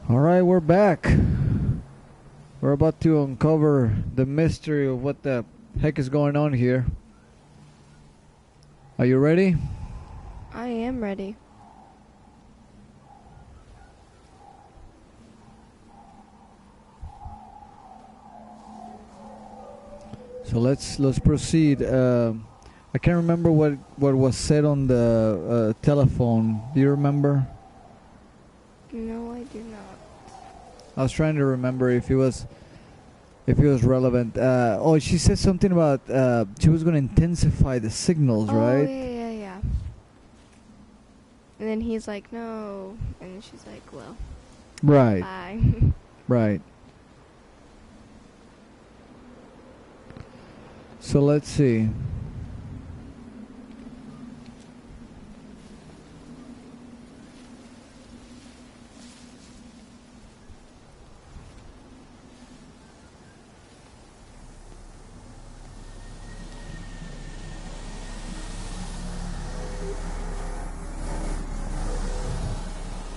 Alright, we're back. We're about to uncover the mystery of what the heck is going on here. Are you ready? I am ready. So let's proceed. I can't remember what was said on the telephone. Do you remember? No, I do not. I was trying to remember if it was relevant. She said something about she was going to intensify the signals, right? Yeah. And then he's like, no. And she's like, well. Right. Bye. Right. So let's see.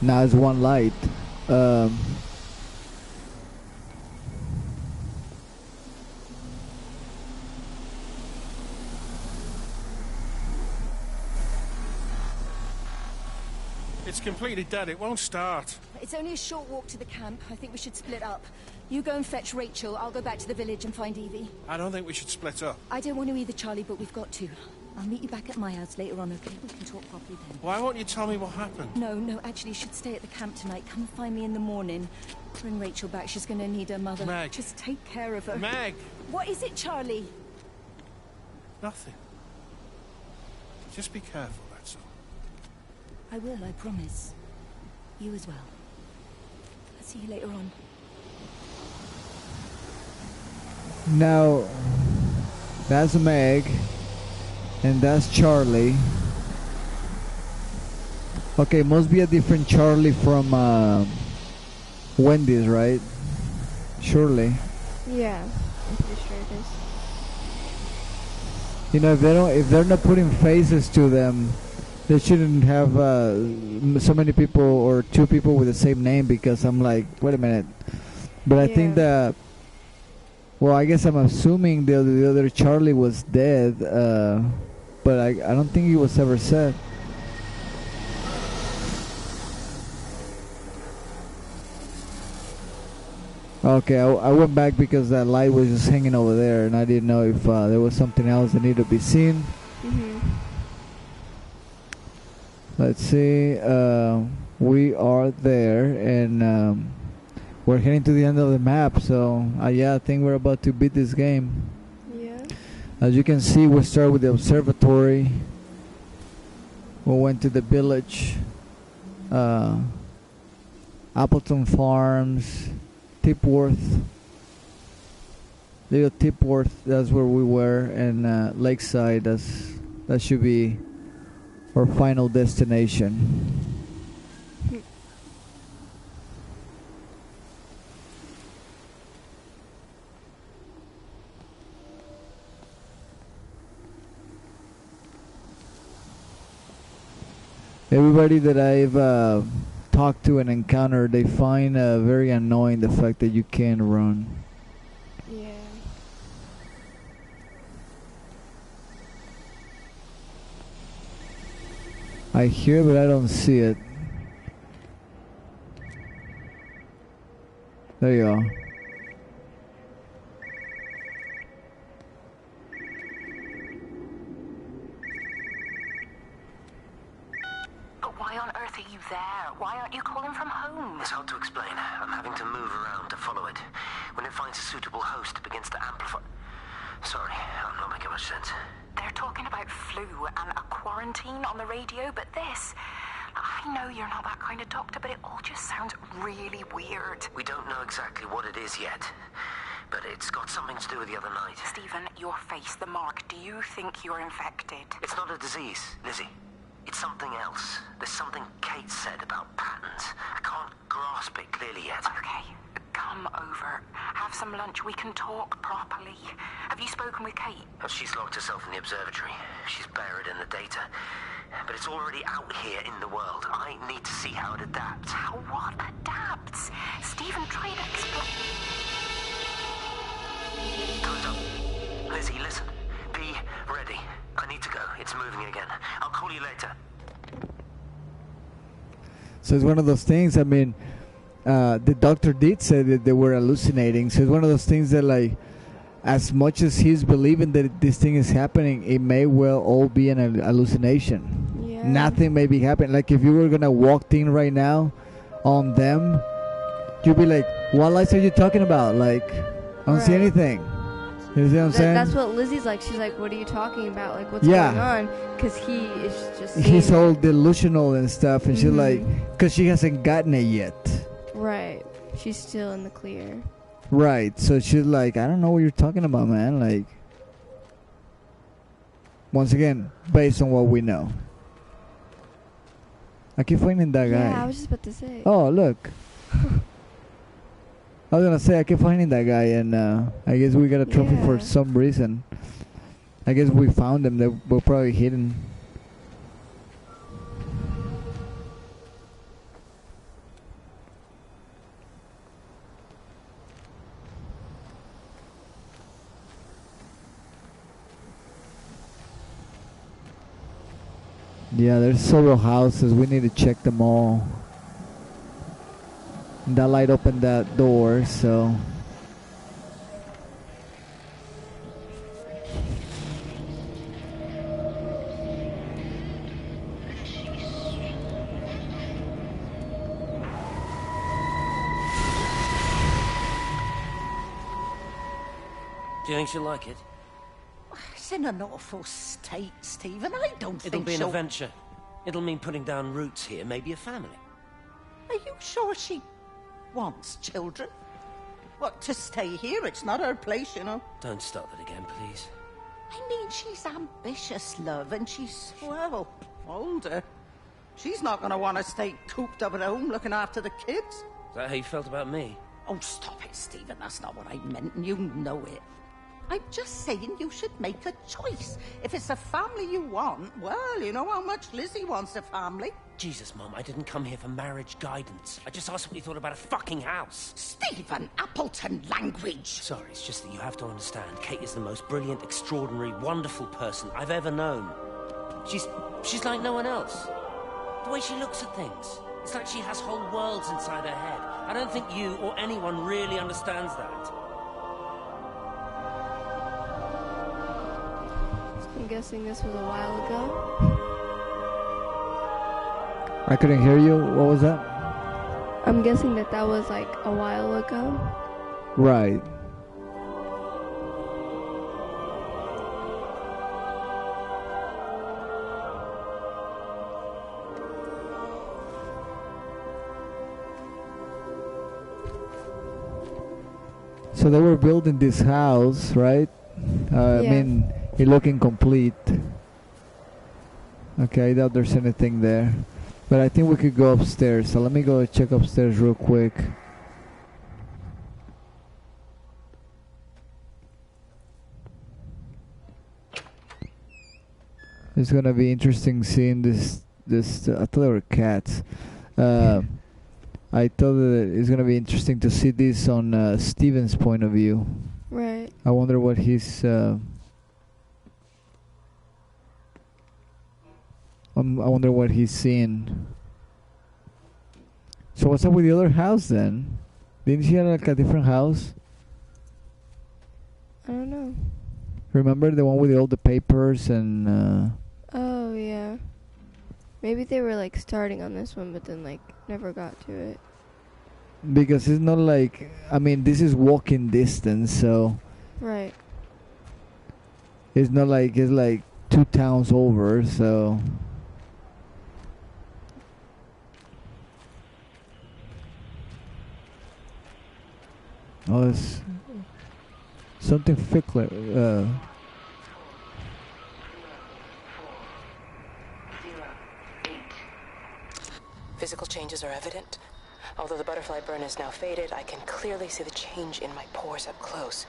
Now it's one light. It's completely dead. It won't start. It's only a short walk to the camp. I think we should split up. You go and fetch Rachel. I'll go back to the village and find Evie. I don't think we should split up. I don't want to either, Charlie, but we've got to. I'll meet you back at my house later on, okay? We can talk properly then. Why won't you tell me what happened? No, actually, you should stay at the camp tonight. Come find me in the morning. Bring Rachel back. She's going to need her mother. Meg. Just take care of her. Meg! What is it, Charlie? Nothing. Just be careful, that's all. I will, I promise. You as well. I'll see you later on. Now, that's Meg, and that's Charlie. Okay, must be a different Charlie from Wendy's, right? Surely. Yeah, I'm pretty sure it is. You know, if they're not putting faces to them, they shouldn't have so many people or two people with the same name, because I'm like, wait a minute. But I think that, well, I guess I'm assuming the other Charlie was dead, but I don't think he was ever said. Okay, I went back because that light was just hanging over there, and I didn't know if there was something else that needed to be seen. Let's see. We are there, and we're heading to the end of the map. So, yeah, I think we're about to beat this game. Yeah. As you can see, we start with the observatory. We went to the village, Appleton Farms, Tipworth, Little Tipworth. That's where we were, and Lakeside. That should be our final destination. Everybody that I've talked to and encountered, they find very annoying the fact that you can't run. Yeah. I hear, but I don't see it. There you go. But why on earth are you there? Why aren't you calling from home? It's hard to explain. I'm having to move around to follow it. When it finds a suitable host, it begins to amplify. Sorry, I'm not making much sense. They're talking about flu and a quarantine on the radio, but this... I know you're not that kind of doctor, but it all just sounds really weird. We don't know exactly what it is yet, but it's got something to do with the other night. Stephen, your face, the mark, do you think you're infected? It's not a disease, Lizzie. It's something else. There's something Kate said about patterns. I can't grasp it clearly yet. Okay, come over. Have some lunch. We can talk properly. Have you spoken with Kate? She's locked herself in the observatory. She's buried in the data. But it's already out here in the world. I need to see how it adapts. How what adapts? Lizzie, listen. Be ready. I need to go. It's moving again. I'll call you later. So it's one of those things. I mean, the doctor did say that they were hallucinating. So it's one of those things that, like, as much as he's believing that this thing is happening, it may well all be an hallucination. Yeah. Nothing may be happening. Like, if you were gonna walk in right now on them, you'd be like, "What lights are you talking about? Like, I don't see Right. anything." You see what I'm saying? That's what Lizzie's like. She's like, what are you talking about? Like, what's Yeah. going on? Because he is just He's seeing all it. delusional and stuff, and she's Mhm. like, because she hasn't gotten it yet. Right. She's still in the clear. Right. So she's like, I don't know what you're talking about, man. Like, once again, based on what we know. I keep finding that guy. Yeah, I was just about to say. Oh, look. I was gonna say I keep finding that guy, and I guess we got a trophy for Yeah. some reason. I guess we found them. They were probably hidden. Yeah, there's several houses. We need to check them all. That light opened that door, so. Do you think she'll like it? It's in an awful state, Stephen. I don't It'll think be an she'll... adventure. It'll mean putting down roots here, maybe a family. Are you sure she wants children? What, to stay here? It's not her place, you know. Don't start that again, please. I mean, she's ambitious, love, and she's, well, older. She's not going to want to stay cooped up at home looking after the kids. Is that how you felt about me? Oh, stop it, Stephen. That's not what I meant, and you know it. I'm just saying you should make a choice. If it's a family you want, well, you know how much Lizzie wants a family. Jesus, Mum, I didn't come here for marriage guidance. I just asked what you thought about a fucking house. Stephen Appleton language. Sorry, it's just that you have to understand. Kate is the most brilliant, extraordinary, wonderful person I've ever known. She's like no one else. The way she looks at things. It's like she has whole worlds inside her head. I don't think you or anyone really understands that. I'm guessing this was a while ago. I couldn't hear you. What was that? I'm guessing that was like a while ago. Right. So they were building this house, right? I Yeah. mean, it looking complete. Okay, I doubt there's anything there. But I think we could go upstairs. So let me go check upstairs real quick. It's gonna be interesting seeing this. I thought they were cats. I thought that it's gonna be interesting to see this on Steven's point of view. Right. I wonder what he's. I wonder what he's seeing. So what's up with the other house then? Didn't she have like a different house? I don't know. Remember the one with all the papers and. Oh, yeah. Maybe they were like starting on this one, but then like never got to it. Because it's not like, I mean, this is walking distance, so Right. it's not like it's like 2 towns over, so. Oh, it's something Fickler. Physical changes are evident. Although the butterfly burn is now faded, I can clearly see the change in my pores up close.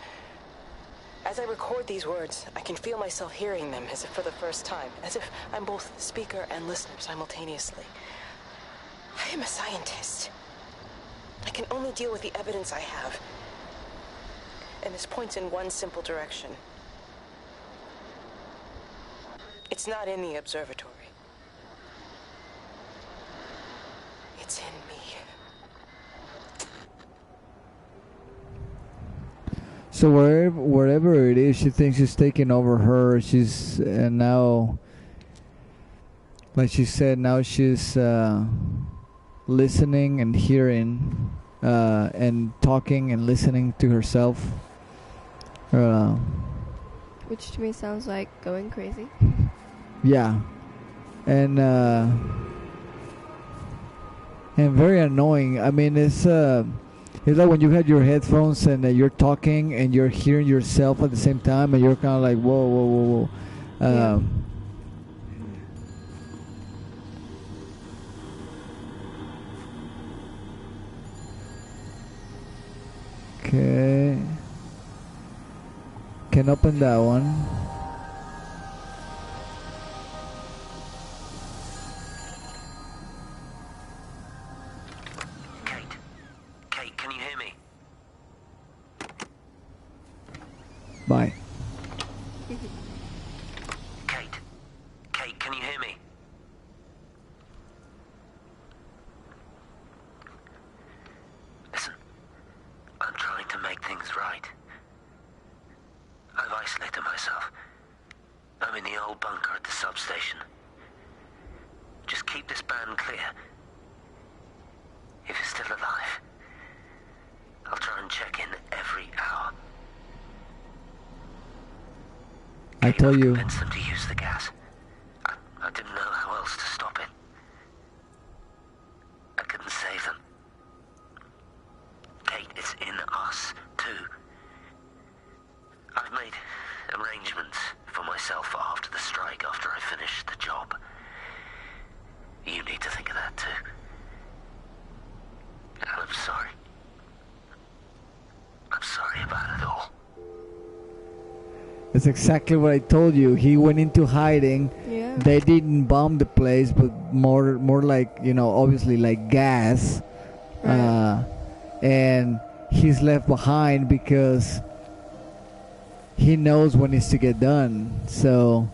As I record these words, I can feel myself hearing them as if for the first time, as if I'm both speaker and listener simultaneously. I am a scientist. I can only deal with the evidence I have. And this points in one simple direction. It's not in the observatory. It's in me. So wherever it is, she thinks she's taking over her. She's and now, like she said, now she's listening and hearing and talking and listening to herself. Which to me sounds like going crazy. Yeah, and very annoying. I mean, it's like when you had your headphones and you're talking and you're hearing yourself at the same time, and you're kind of like, whoa, whoa, whoa, whoa. Okay. Can open that one. Kate, can you hear me? Bye. Kate, can you hear me? Listen, I'm trying to make things right. I've isolated myself. I'm in the old bunker at the substation. Just keep this band clear. If you're still alive, I'll try and check in every hour. I tell you. Convince them to use the gas. I didn't know how else to stop it. I couldn't save them. Kate, it's in us, too. I've made arrangements for myself after the strike, after I finish the job. You need to think of that, too. And I'm sorry. I'm sorry about it all. That's exactly what I told you. He went into hiding. Yeah. They didn't bomb the place, but more like, obviously like gas. Right. And he's left behind because he knows what needs to get done. So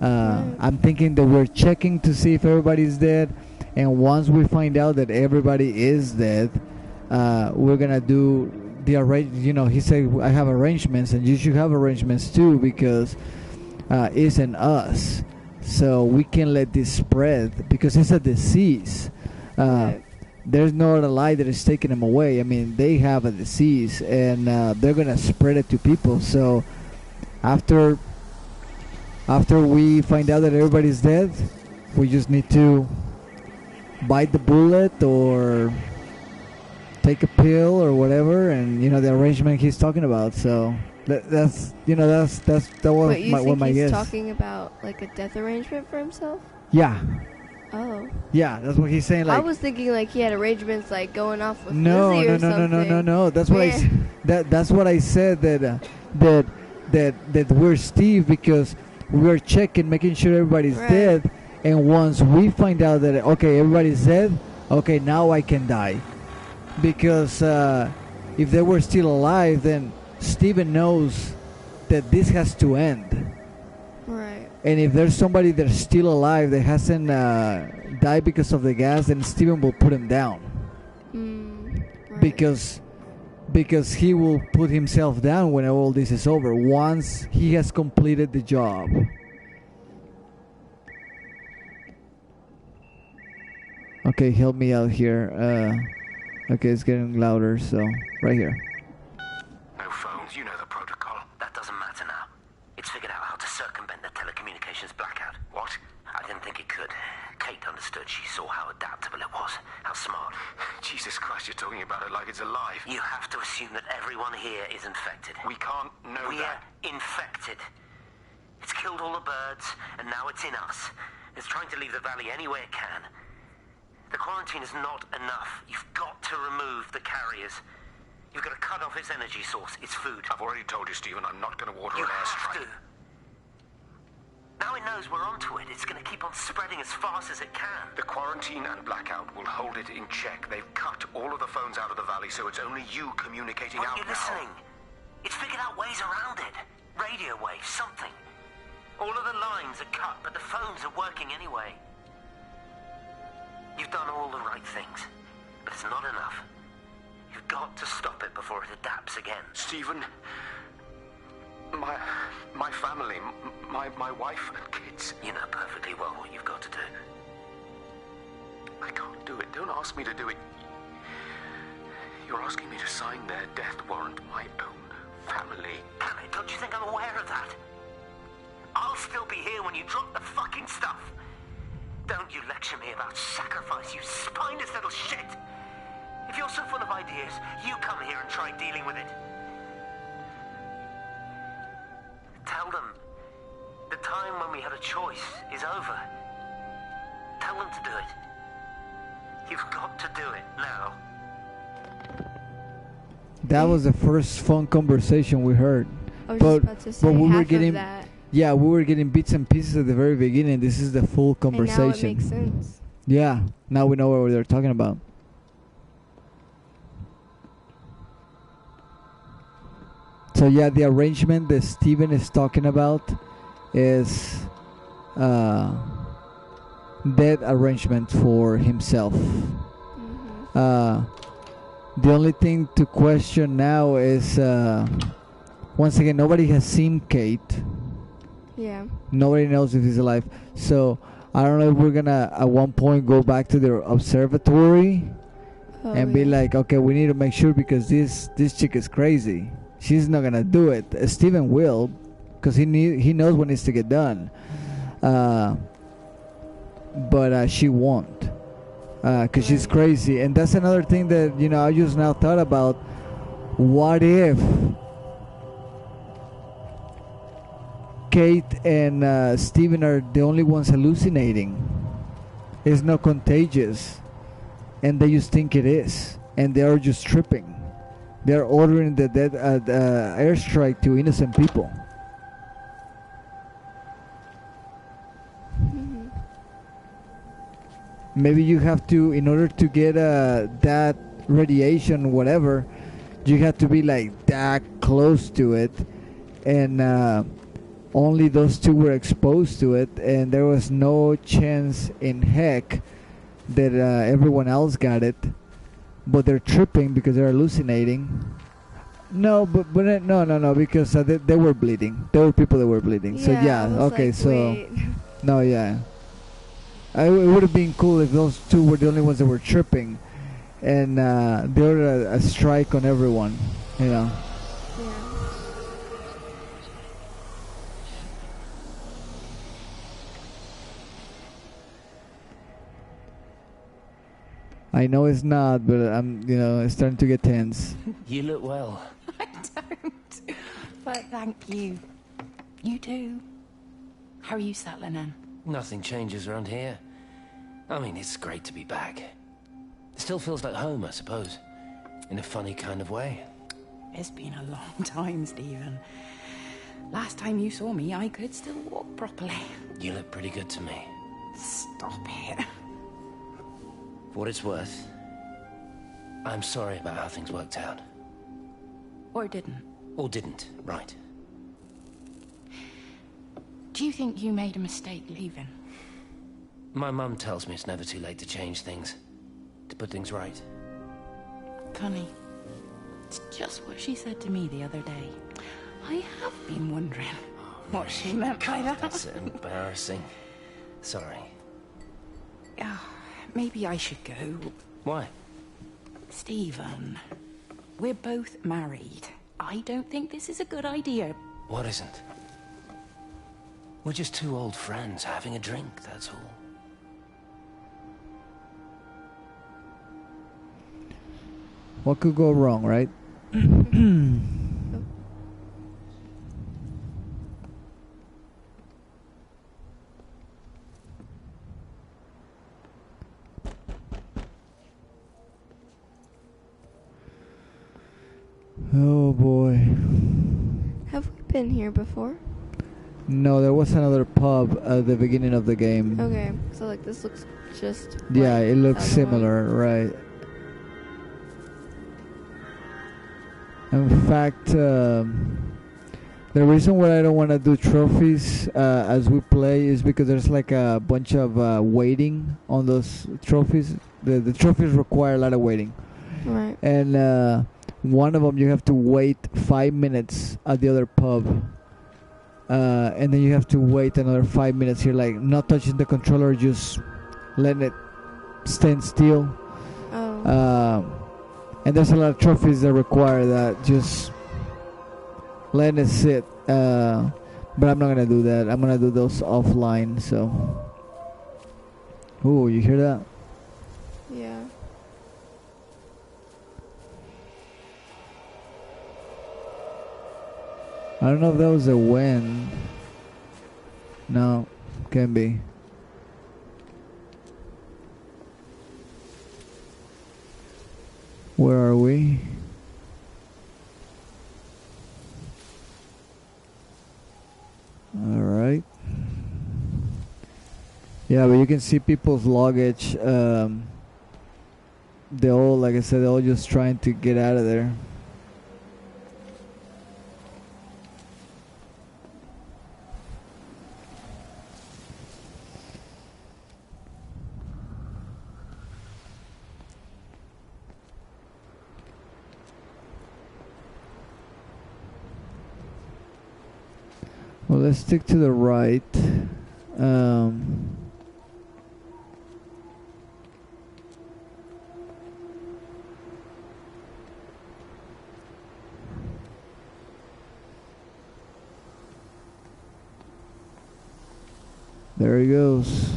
I'm thinking that we're checking to see if everybody's dead. And once we find out that everybody is dead, we're going to do the he said, I have arrangements, and you should have arrangements too, because it's in us. So we can let this spread, because it's a disease. There's no other light that is taking them away. I mean, they have a disease, and they're going to spread it to people. So after we find out that everybody's dead, we just need to bite the bullet or take a pill or whatever, and the arrangement he's talking about. So that was Wait, you my think he's guess. talking about like a death arrangement for himself? Yeah, Oh. yeah, that's what he's saying. Like, I was thinking like he had arrangements like going off with no, Lizzie or no, no, no, something. no, no, no. That's what that's what I said, that we're Steve, because we're checking, making sure everybody's dead, and once we find out that okay, everybody's dead, okay, now I can die. Because if they were still alive, then Steven knows that this has to end. Right. And if there's somebody that's still alive that hasn't died because of the gas, then Steven will put him down. Right. Because he will put himself down when all this is over, once he has completed the job. Okay, help me out here. Okay, it's getting louder, so right here. No phones, you know the protocol. That doesn't matter now. It's figured out how to circumvent the telecommunications blackout. What? I didn't think it could. Kate understood. She saw how adaptable it was. How smart. Jesus Christ, you're talking about it like it's alive. You have to assume that everyone here is infected. We can't know We're that. infected. It's killed all the birds, and now it's in us. It's trying to leave the valley any way it can. The quarantine is not enough. You've got to remove the carriers. You've got to cut off its energy source, its food. I've already told you, Stephen, I'm not going to order You an have airstrike. to. Now it knows we're onto it. It's going to keep on spreading as fast as it can. The quarantine and blackout will hold it in check. They've cut all of the phones out of the valley, so it's only you communicating Aren't out you listening? It's figured out ways around it. Radio waves, something. All of the lines are cut, but the phones are working anyway. You've done all the right things, but it's not enough. You've got to stop it before it adapts again. Stephen, my family, my wife and kids. You know perfectly well what you've got to do. I can't do it. Don't ask me to do it. You're asking me to sign their death warrant, my own family. Damn it, don't you think I'm aware of that? I'll still be here when you drop the fucking stuff. Don't you lecture me about sacrifice, you spineless little shit. If you're so full of ideas, you come here and try dealing with it. Tell them the time when we had a choice is over. Tell them to do it. You've got to do it now. That was the first phone conversation we heard. I was just about to say we half were getting, of that. yeah, we were getting bits and pieces at the very beginning. This is the full conversation. And now it makes sense. Yeah, now we know what they're talking about. So yeah, the arrangement that Steven is talking about is that arrangement for himself. The only thing to question now is, once again, nobody has seen Kate. Yeah. Nobody knows if he's alive. So I don't know if we're gonna at one point go back to the observatory and be like, okay, we need to make sure because this chick is crazy. She's not gonna do it. Steven will, because he knows what needs to get done. But she won't, because she's crazy. And that's another thing that I just now thought about. What if Kate and Steven are the only ones hallucinating? It's not contagious, and they just think it is, and they are just tripping. They're ordering the airstrike to innocent people. Maybe you have to, in order to get that radiation, whatever, you have to be like that close to it, and only those two were exposed to it, and there was no chance in heck that everyone else got it. But they're tripping because they're hallucinating. No, no, because they were bleeding. There were people that were bleeding. Yeah, so yeah, okay, like, so wait. no, yeah. It would have been cool if those two were the only ones that were tripping, and they were a strike on everyone, Yeah. I know it's not, but I'm, it's starting to get tense. You look well. I don't. But thank you. You do. How are you settling in? Nothing changes around here. I mean, it's great to be back. It still feels like home, I suppose. In a funny kind of way. It's been a long time, Stephen. Last time you saw me, I could still walk properly. You look pretty good to me. Stop it. For what it's worth, I'm sorry about how things worked out. Or didn't. Or didn't, right. Do you think you made a mistake leaving? My mum tells me it's never too late to change things. To put things right. Funny. It's just what she said to me the other day. I have been wondering what she meant by that. That's embarrassing. Sorry. Maybe I should go. Why? Stephen, we're both married. I don't think this is a good idea. What isn't? We're just two old friends having a drink, that's all. What could go wrong, right? Oh boy. Have we been here before? No, there was another pub at the beginning of the game. Okay, so like this looks just. Yeah, like it looks the other similar, one. right? In fact, The reason why I don't want to do trophies as we play is because there's like a bunch of waiting on those trophies. The trophies require a lot of waiting. Right. And one of them you have to wait 5 minutes at the other pub. And then you have to wait another 5 minutes. You're like not touching the controller, just letting it stand still. Oh. And there's a lot of trophies that require that, just letting it sit. But I'm not gonna do that. I'm gonna do those offline. So, ooh, you hear that? Yeah. I don't know if that was a win. No, can be. Where are we? All right. Yeah, but you can see people's luggage. They all, like I said, they're all just trying to get out of there. Well, let's stick to the right. There he goes.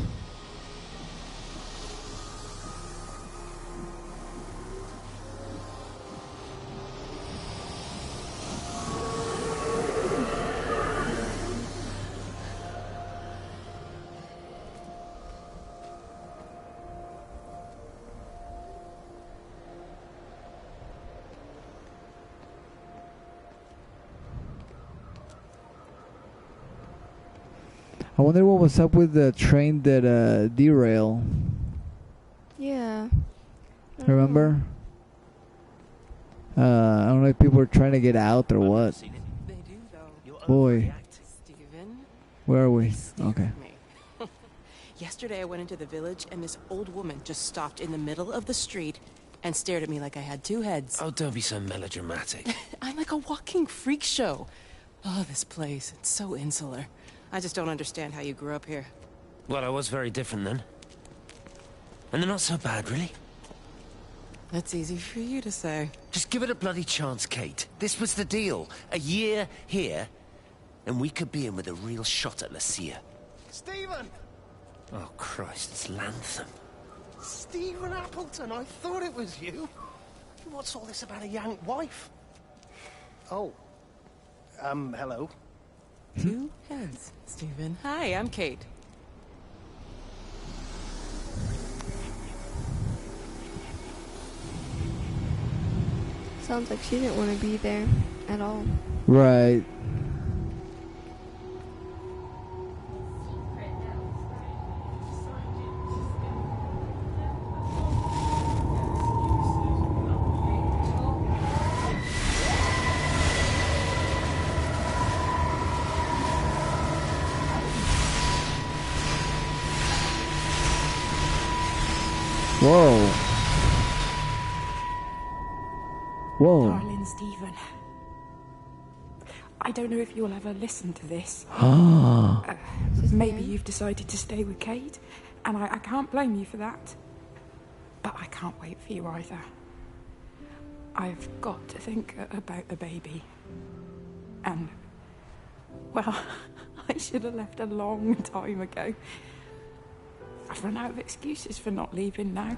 I wonder what was up with the train that derailed. Yeah. Remember? I don't know if people were trying to get out or what. They do, though. Boy, Stephen, where are we? they stare Okay. at me. Yesterday I went into the village and this old woman just stopped in the middle of the street and stared at me like I had two heads. Oh, don't be so melodramatic. I'm like a walking freak show. Oh, this place, it's so insular. I just don't understand how you grew up here. Well, I was very different then. And they're not so bad, really. That's easy for you to say. Just give it a bloody chance, Kate. This was the deal. A year here, and we could be in with a real shot at Lucia. Stephen! Oh, Christ, it's Lantham. Stephen Appleton, I thought it was you. What's all this about a young wife? Oh. Hello. Two heads, Stephen. Hi, I'm Kate. Sounds like she didn't want to be there at all. Right. Whoa. Whoa. Darling Stephen, I don't know if you'll ever listen to this. Maybe you've decided to stay with Kate, and I can't blame you for that. But I can't wait for you either. I've got to think about the baby. And, well, I should have left a long time ago. I've run out of excuses for not leaving now.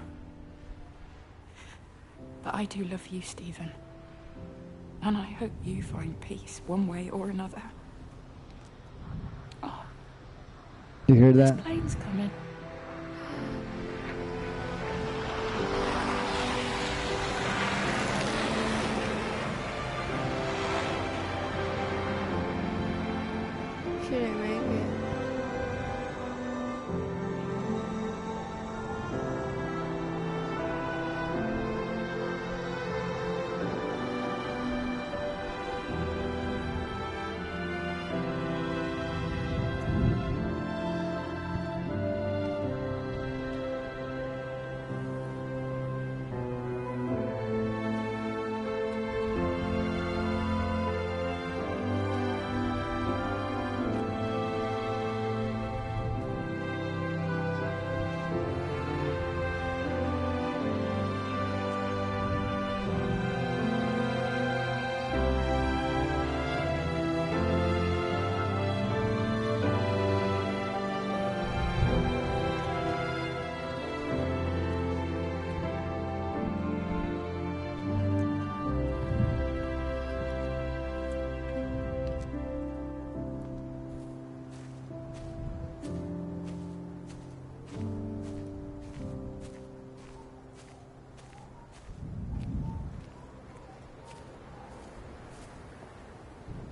But I do love you, Stephen. And I hope you find peace one way or another. Oh, You hear that? this plane's coming. Should I make it?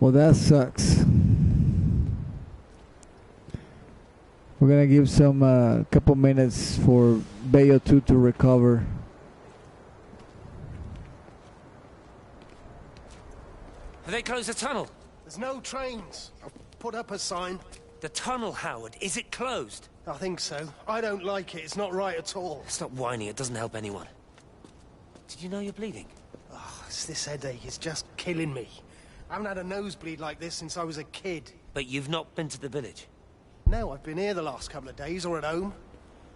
Well, that sucks. We're gonna give some couple minutes for Bayo 2 to recover. Have they closed the tunnel? There's no trains. I've put up a sign. The tunnel, Howard. Is it closed? I think so. I don't like it. It's not right at all. Stop whining. It doesn't help anyone. Did you know you're bleeding? Oh, it's this headache. It's just killing me. I haven't had a nosebleed like this since I was a kid. But you've not been to the village? No, I've been here the last couple of days, or at home.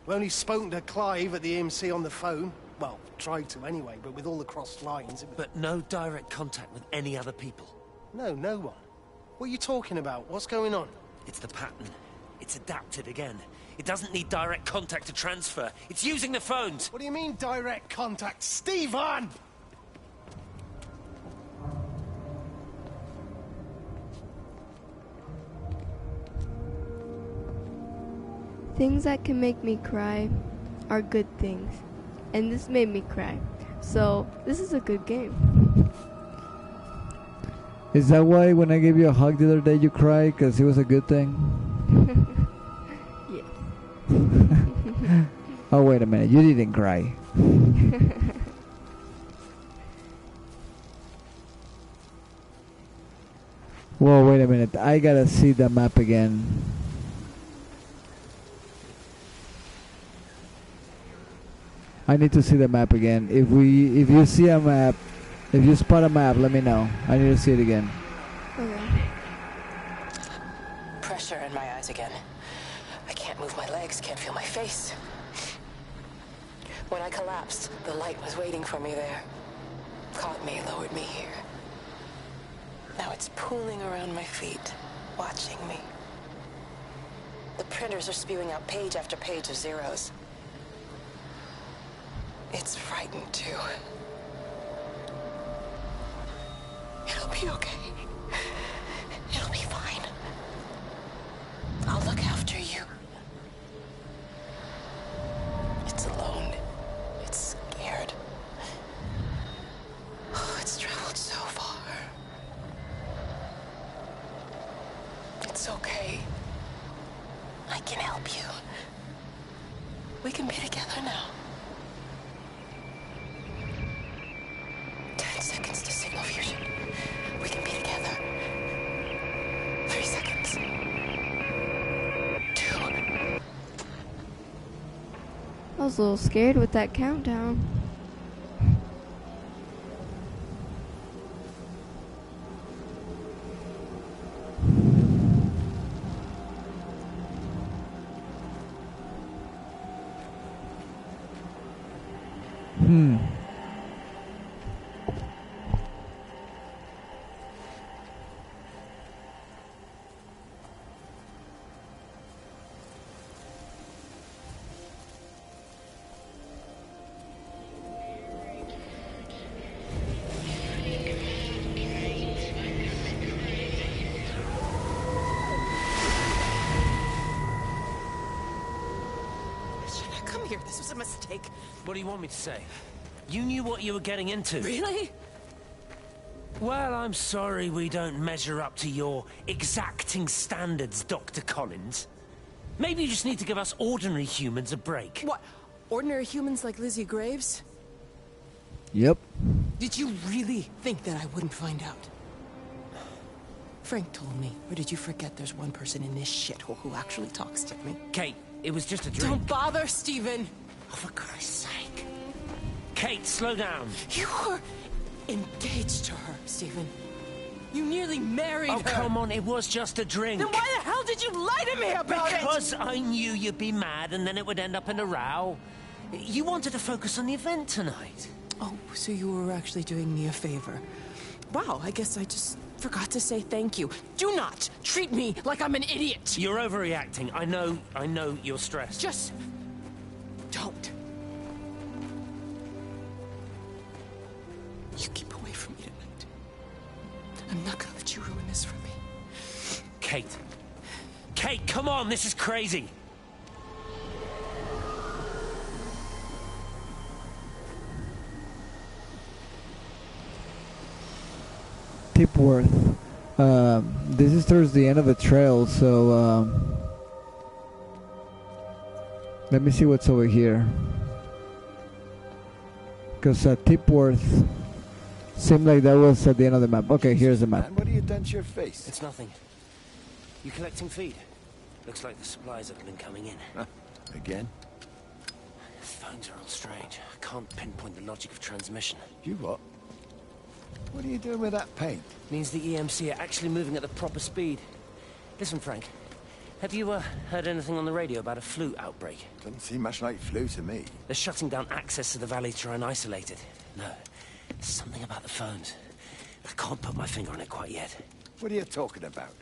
I've only spoken to Clive at the EMC on the phone. Well, tried to anyway, but with all the crossed lines... But no direct contact with any other people? No, no one. What are you talking about? What's going on? It's the pattern. It's adapted again. It doesn't need direct contact to transfer. It's using the phones. What do you mean, direct contact? Stephen! Things that can make me cry are good things. And this made me cry. So, this is a good game. Is that why when I gave you a hug the other day you cried? Because it was a good thing? Yes. Oh, wait a minute. You didn't cry. Whoa, wait a minute. I gotta see the map again. I need to see the map again. If you see a map, if you spot a map, let me know. I need to see it again. Okay. Pressure in my eyes again. I can't move my legs, can't feel my face. When I collapsed, the light was waiting for me there. Caught me, lowered me here. Now it's pooling around my feet, watching me. The printers are spewing out page after page of zeros. It's frightened too. It'll be okay. It'll be fine. I'll look after you. It's alone. It's scared. Oh, it's traveled so far. It's okay. I can help you. We can be together now. 10 seconds to signal fusion. We can be together. 3 seconds. 2. I was a little scared with that countdown. This was a mistake. What do you want me to say? You knew what you were getting into. Really? Well, I'm sorry we don't measure up to your exacting standards, Dr. Collins. Maybe you just need to give us ordinary humans a break. What? Ordinary humans like Lizzie Graves? Yep. Did you really think that I wouldn't find out? Frank told me. Or did you forget there's one person in this shithole who actually talks to me? Kate, it was just a dream. Don't bother, Stephen! Oh, for Christ's sake. Kate, slow down. You were engaged to her, Stephen. You nearly married her. Oh, come on, it was just a drink. Then why the hell did you lie to me about it? Because I knew you'd be mad and then it would end up in a row. You wanted to focus on the event tonight. Oh, so you were actually doing me a favor. Wow, I guess I just forgot to say thank you. Do not treat me like I'm an idiot. You're overreacting. I know you're stressed. Just don't. You keep away from me tonight. I'm not gonna let you ruin this for me. Kate. Kate, come on, this is crazy. Tipworth. This is towards the end of the trail, so let me see what's over here. Because Tipworth seemed like that was at the end of the map. Okay, here's the map. Man, what have you done to your face? It's nothing. You collecting feed? Looks like the supplies have been coming in. Huh. Again? The phones are all strange. I can't pinpoint the logic of transmission. You what? What are you doing with that paint? Means the EMC are actually moving at the proper speed. Listen, Frank. Have you heard anything on the radio about a flu outbreak? Doesn't seem much like flu to me. They're shutting down access to the valley to try and isolate it. No, there's something about the phones. I can't put my finger on it quite yet. What are you talking about?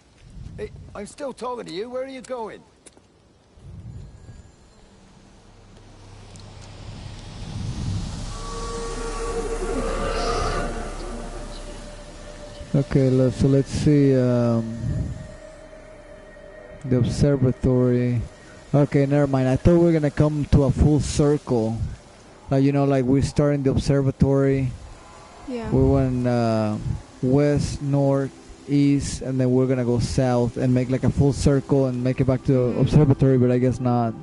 Hey, I'm still talking to you. Where are you going? Okay, so let's see. The observatory. Okay, never mind. I thought we were gonna come to a full circle. Like, you know, like we start in the observatory. Yeah. We went west, north, east, and then we're gonna go south and make like a full circle and make it back to the observatory, but I guess not.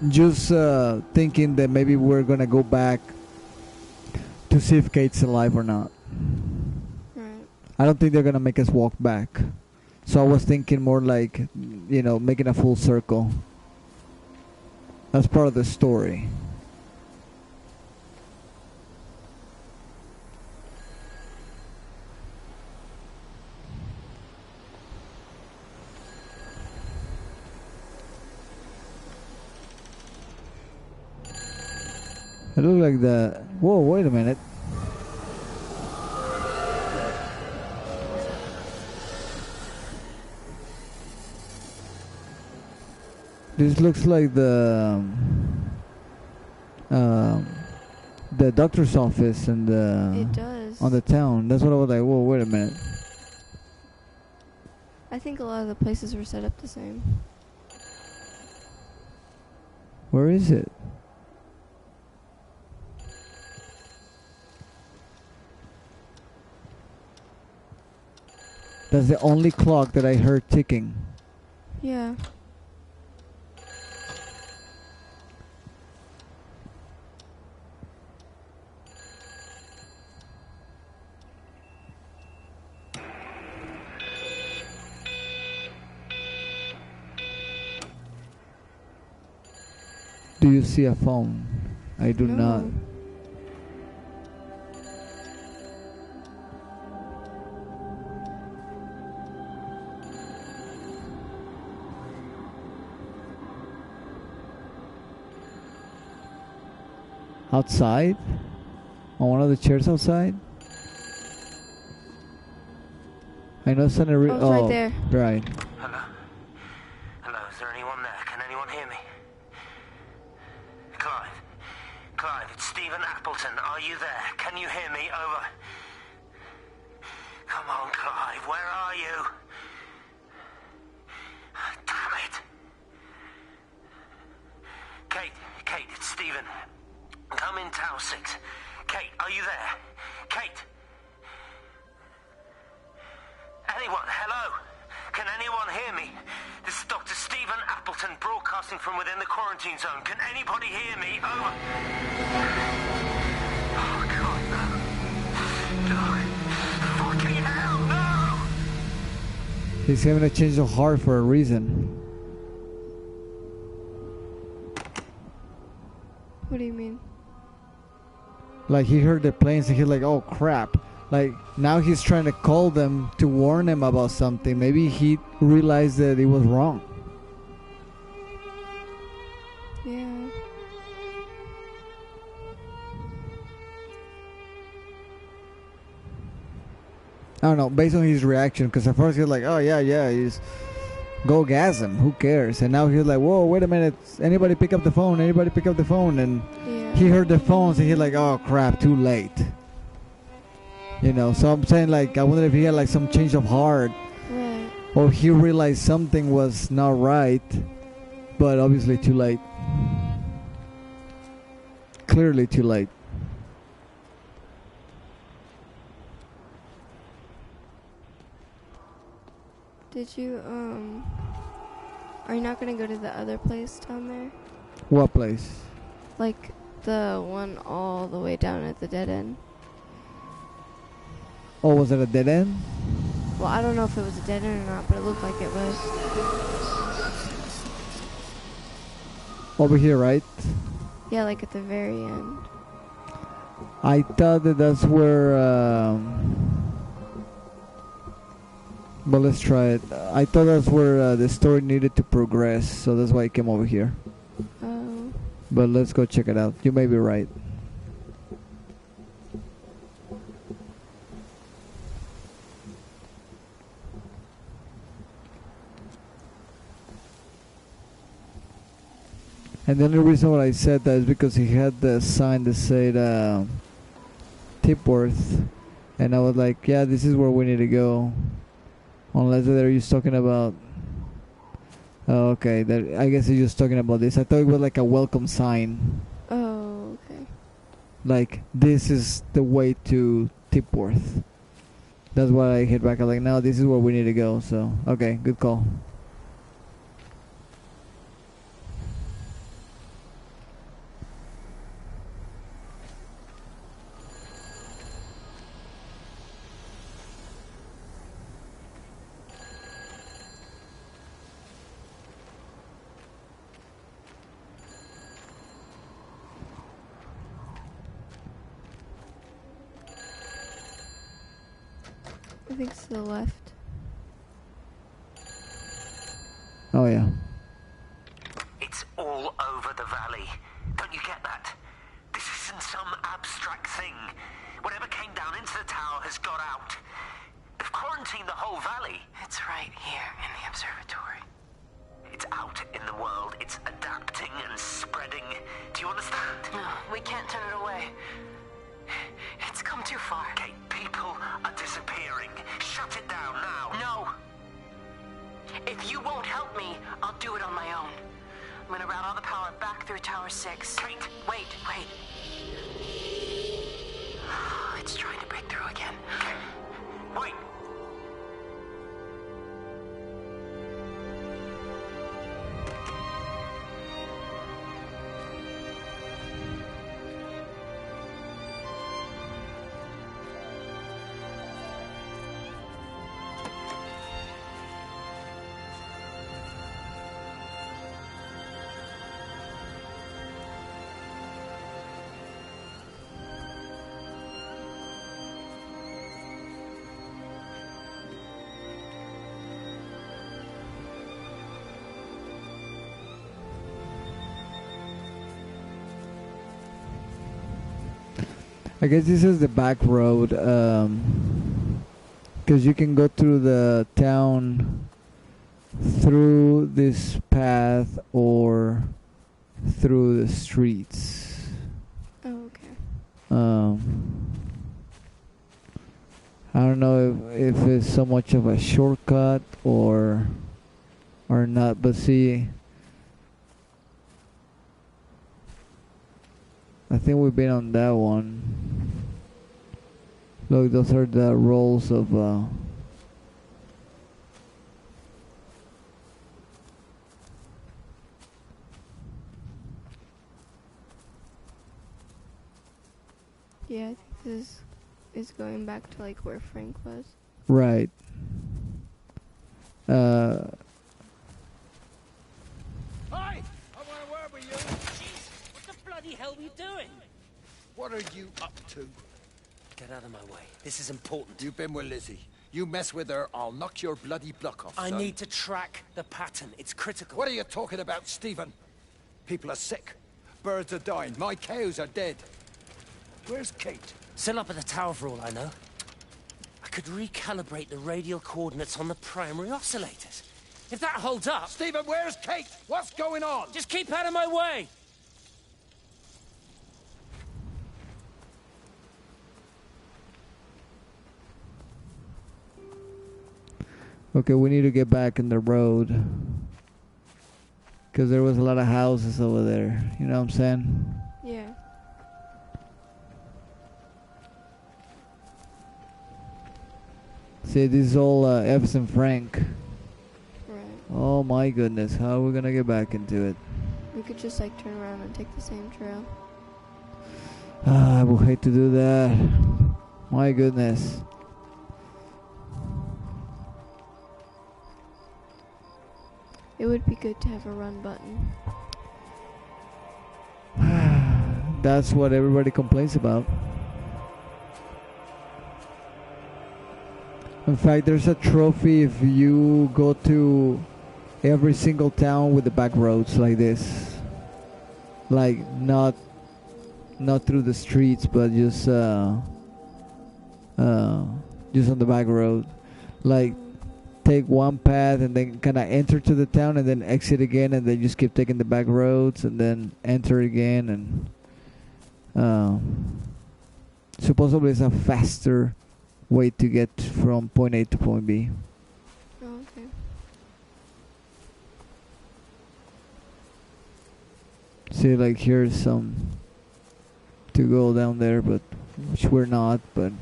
Just thinking that maybe we're gonna go back to see if Kate's alive or not. Right. I don't think they're gonna make us walk back. So I was thinking more like, you know, making a full circle. That's part of the story. It looked like the... Whoa, wait a minute. This looks like the doctor's office and It does. on the town. That's what I was like. Whoa, wait a minute. I think a lot of the places were set up the same. Where is it? That's the only clock that I heard ticking. Yeah. Do you see a phone? I do No. not. Outside? On one of the chairs outside? I know it's on a Oh, it's right there. Right. Hello? Hello, is there anyone there? Can anyone hear me? Clive? Clive, it's Stephen Appleton. Are you there? Can you hear me? Over. Come on, Clive, where are you? Damn it. Kate, it's Stephen. Come in Tower 6. Kate, are you there? Kate? Anyone? Hello? Can anyone hear me? This is Dr. Stephen Appleton broadcasting from within the quarantine zone. Can anybody hear me? Over. Oh, God, no. No. Fucking hell, no! He's having a change of heart for a reason. What do you mean? Like, he heard the planes and he's like, oh crap. Like, now he's trying to call them to warn them about something. Maybe he realized that it was wrong. Yeah. I don't know, based on his reaction, because at first he was like, oh yeah, he's go gas him, who cares? And now he's like, whoa, wait a minute, anybody pick up the phone, and Yeah. he heard the phones and he's like, oh crap, too late. You know, so I'm saying, like, I wonder if he had like some change of heart, Right. or he realized something was not right, but obviously too late. Clearly too late. Did you, are you not gonna go to the other place down there? What place? Like, the one all the way down at the dead end? Oh, was it a dead end? Well, I don't know if it was a dead end or not, but it looked like it was. Over here, right? Yeah, like at the very end. I thought that's where... But let's try it. I thought that's where the story needed to progress, so that's why I came over here. Oh. But let's go check it out. You may be right. And the only reason why I said that is because he had the sign that said Tipworth, and I was like, yeah, this is where we need to go. Unless they're just talking about... Oh, okay, I guess he's just talking about this. I thought it was like a welcome sign. Oh, okay. Like, this is the way to Tipworth. That's why I hit back. I was like, no, this is where we need to go. So, okay, good call. I think it's to the left. Oh, yeah. It's all over the valley. Don't you get that? This isn't some abstract thing. Whatever came down into the tower has got out. They've quarantined the whole valley. It's right here in the observatory. It's out in the world. It's adapting and spreading. Do you understand? No, we can't turn it away. It's come too far. Kate, people are disappearing. Shut it down now. No. If you won't help me, I'll do it on my own. I'm gonna route all the power back through Tower 6. Kate! Wait. It's trying to break through again. Kate! Wait! I guess this is the back road, because you can go through the town through this path or through the streets. Oh, okay. I don't know if it's so much of a shortcut or not, but see, I think we've been on that one. Look, those are the rolls of Yeah, I think this is going back to like where Frank was. right. Hi! I want a word with you. Jeez, what the bloody hell are you doing? What are you up to? Get out of my way. This is important. You've been with Lizzie. You mess with her, I'll knock your bloody block off, I son. need to track the pattern. It's critical. What are you talking about, Stephen? People are sick. Birds are dying. My cows are dead. Where's Kate? Still up at the tower for all I know. I could recalibrate the radial coordinates on the primary oscillators. If that holds up... Stephen, where's Kate? What's going on? Just keep out of my way! Okay, we need to get back in the road. Because there was a lot of houses over there. You know what I'm saying? Yeah. See, this is all F's and Frank. Oh my goodness, how are we gonna get back into it? We could just like turn around and take the same trail. I would hate to do that. My goodness. It would be good to have a run button. That's what everybody complains about. In fact, there's a trophy if you go to every single town with the back roads like this. Like not through the streets, but just on the back road. Like take one path and then kind of enter to the town and then exit again, and then just keep taking the back roads and then enter again. And supposedly it's a faster way to get from point A to point B. Oh, okay. See, like here's some to go down there, but which we're not. But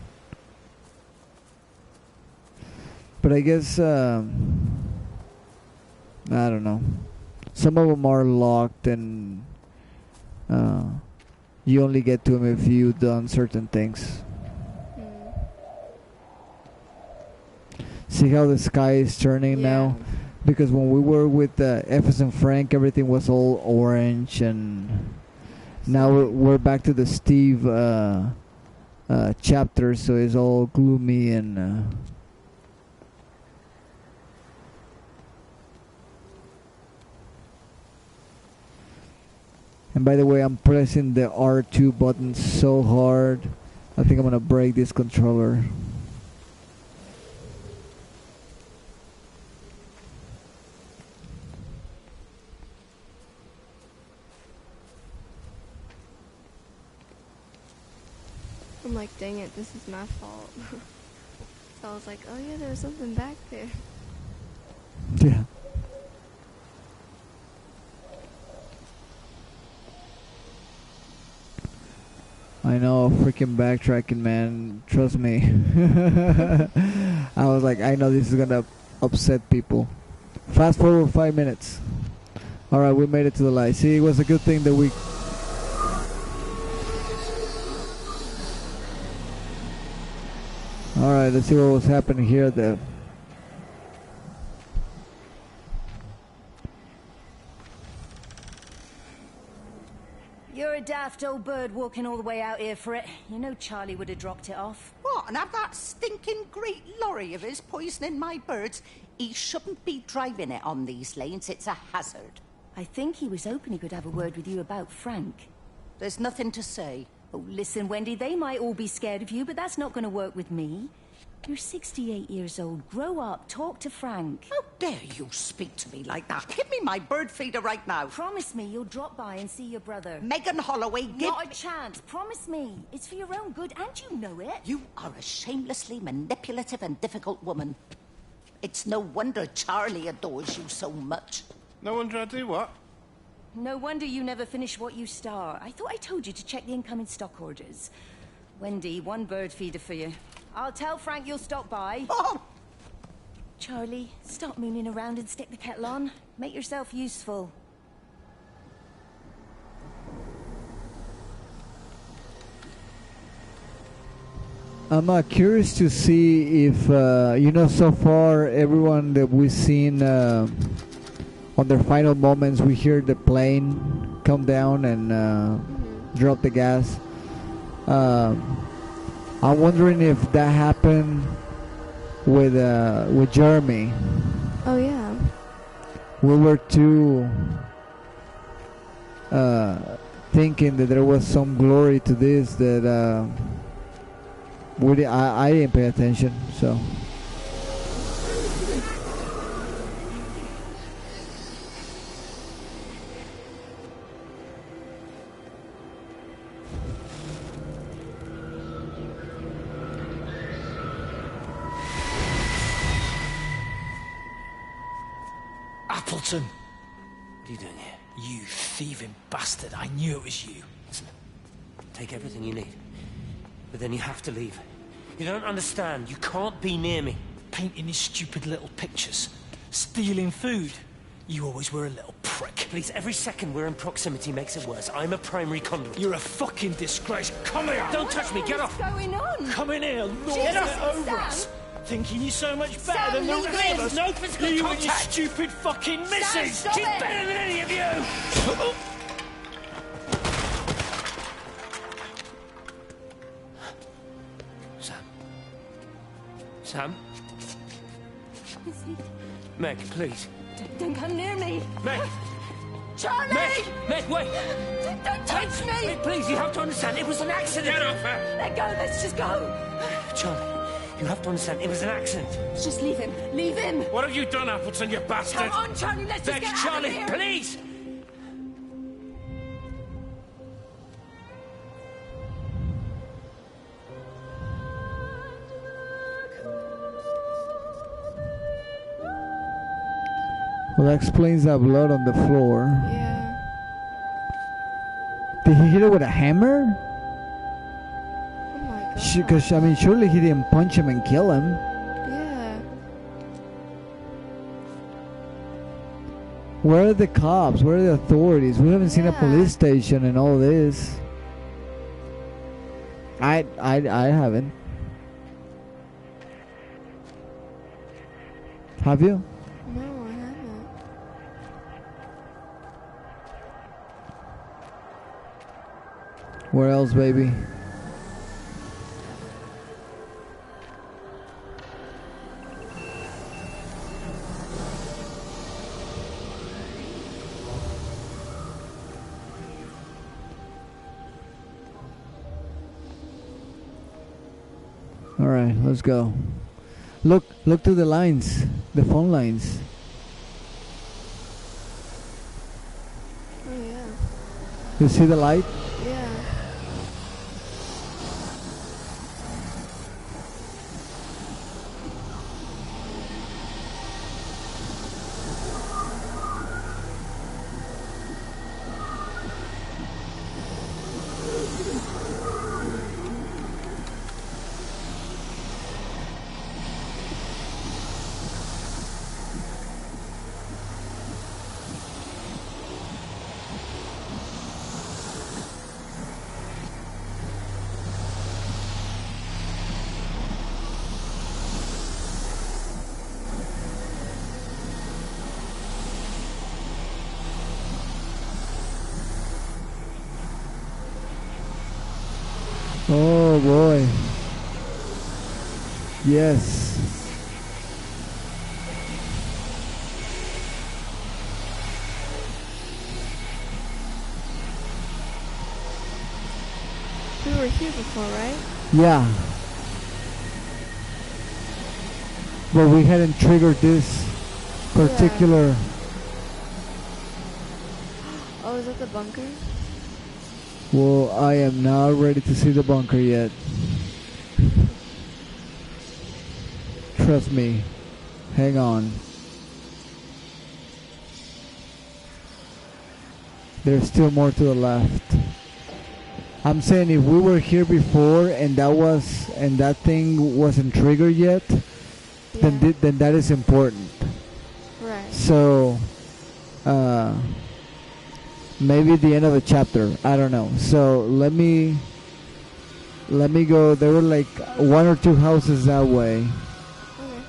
I guess I don't know. Some of them are locked, and you only get to them if you've done certain things. See how the sky is turning now? Because when we were with Ephes and Frank, everything was all orange, and now we're back to the Steve chapter, so it's all gloomy and... And by the way, I'm pressing the R2 button so hard, I think I'm gonna break this controller. I'm like, dang it, this is my fault. So I was like, oh yeah, there was something back there. Yeah. I know, freaking backtracking, man. Trust me. I was like, I know this is gonna upset people. Fast forward 5 minutes. Alright, we made it to the light. See, it was a good thing that we... Alright, let's see what was happening here. You're a daft old bird walking all the way out here for it. You know Charlie would have dropped it off. What, and have that stinking great lorry of his poisoning my birds? He shouldn't be driving it on these lanes. It's a hazard. I think he was hoping he could have a word with you about Frank. There's nothing to say. Oh, listen, Wendy, they might all be scared of you, but that's not going to work with me. You're 68 years old. Grow up. Talk to Frank. How dare you speak to me like that? Give me my bird feeder right now. Promise me you'll drop by and see your brother. Megan Holloway, Not a chance. Promise me. It's for your own good, and you know it. You are a shamelessly manipulative and difficult woman. It's no wonder Charlie adores you so much. No wonder I do what? No wonder you never finish what you start. I thought I told you to check the incoming stock orders. Wendy, one bird feeder for you. I'll tell Frank you'll stop by. Oh! Charlie, stop mooning around and stick the kettle on. Make yourself useful. I'm curious to see if, so far everyone that we've seen on their final moments, we hear the plane come down and drop the gas. I'm wondering if that happened with Jeremy. Oh yeah. We were too thinking that there was some glory to this that I didn't pay attention. So. Appleton! What are you doing here? You thieving bastard. I knew it was you. Listen, take everything you need. But then you have to leave. You don't understand. You can't be near me. Painting his stupid little pictures. Stealing food. You always were a little prick. Please, every second we're in proximity makes it worse. I'm a primary conduit. You're a fucking disgrace. Come here! Don't touch me, get off! What's going on? Come in here, lord Jesus, it over Sam. us! Thinking you're so much better Sam, than the leave three of him. us! No physical You and your contact. stupid fucking missus! stop She's it. better than any of you! Sam? Is he... Meg, please. Don't come near me. Meg! Charlie! Meg, wait! Don't touch me! Meg, please, you have to understand, it was an accident! Get off her! Let go, let's just go. Charlie, you have to understand, it was an accident. Just leave him. Leave him. What have you done, Appleton, you bastard? Come on, Charlie, let's just Meg, get Charlie, out of here. please! Well, that explains that blood on the floor. Yeah. Did he hit it with a hammer? Oh my god. Because, I mean, surely he didn't punch him and kill him. Yeah. Where are the cops? Where are the authorities? We haven't seen a Yeah. police station and all this. I haven't. Have you? No, I haven't. Where else, baby? All right, let's go. Look to the lines, the phone lines. Oh yeah. You see the light? Yeah. Oh boy. Yes. We were here before, right? Yeah. But we hadn't triggered this particular. Oh, is that the bunker? Well, I am not ready to see the bunker yet. Trust me. Hang on. There's still more to the left. I'm saying if we were here before and that thing wasn't triggered yet, then that is important. Right. So, maybe the end of a chapter. I don't know. So let me go. There were like one or two houses that way. Okay.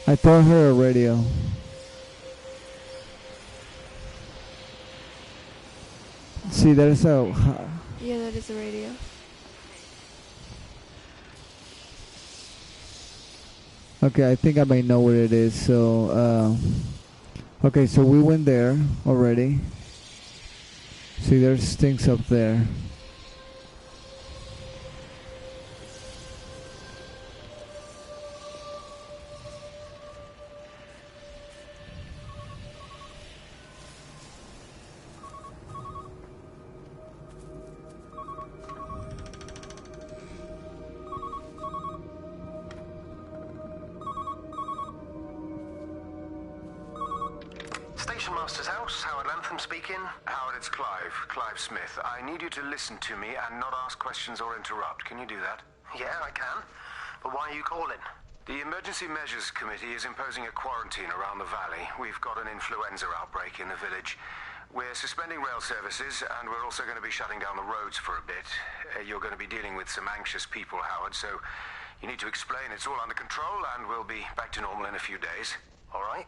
I thought her a radio. See, there's a. Yeah, that is a radio. Okay, I think I might know what it is. So, okay, so we went there already. See, there's things up there. Master's house, Howard Lantham speaking. Howard, it's Clive. Clive Smith. I need you to listen to me and not ask questions or interrupt. Can you do that? Yeah, I can. But why are you calling? The Emergency Measures Committee is imposing a quarantine around the valley. We've got an influenza outbreak in the village. We're suspending rail services, and we're also going to be shutting down the roads for a bit. You're going to be dealing with some anxious people, Howard, so you need to explain it's all under control, and we'll be back to normal in a few days. All right.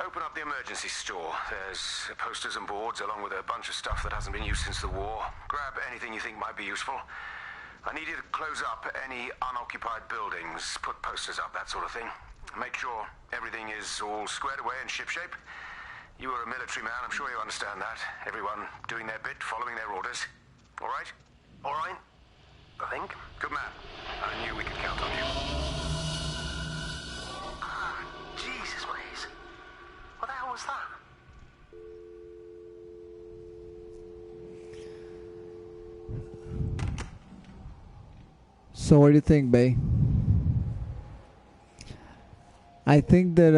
Open up the emergency store. There's posters and boards, along with a bunch of stuff that hasn't been used since the war. Grab anything you think might be useful. I need you to close up any unoccupied buildings, put posters up, that sort of thing. Make sure everything is all squared away and shipshape. You are a military man, I'm sure you understand that. Everyone doing their bit, following their orders. All right? All right. I think. Good man. I knew we could count on you. Ah, Jesus, Maze. What the hell was that? So what do you think, Bay? I think that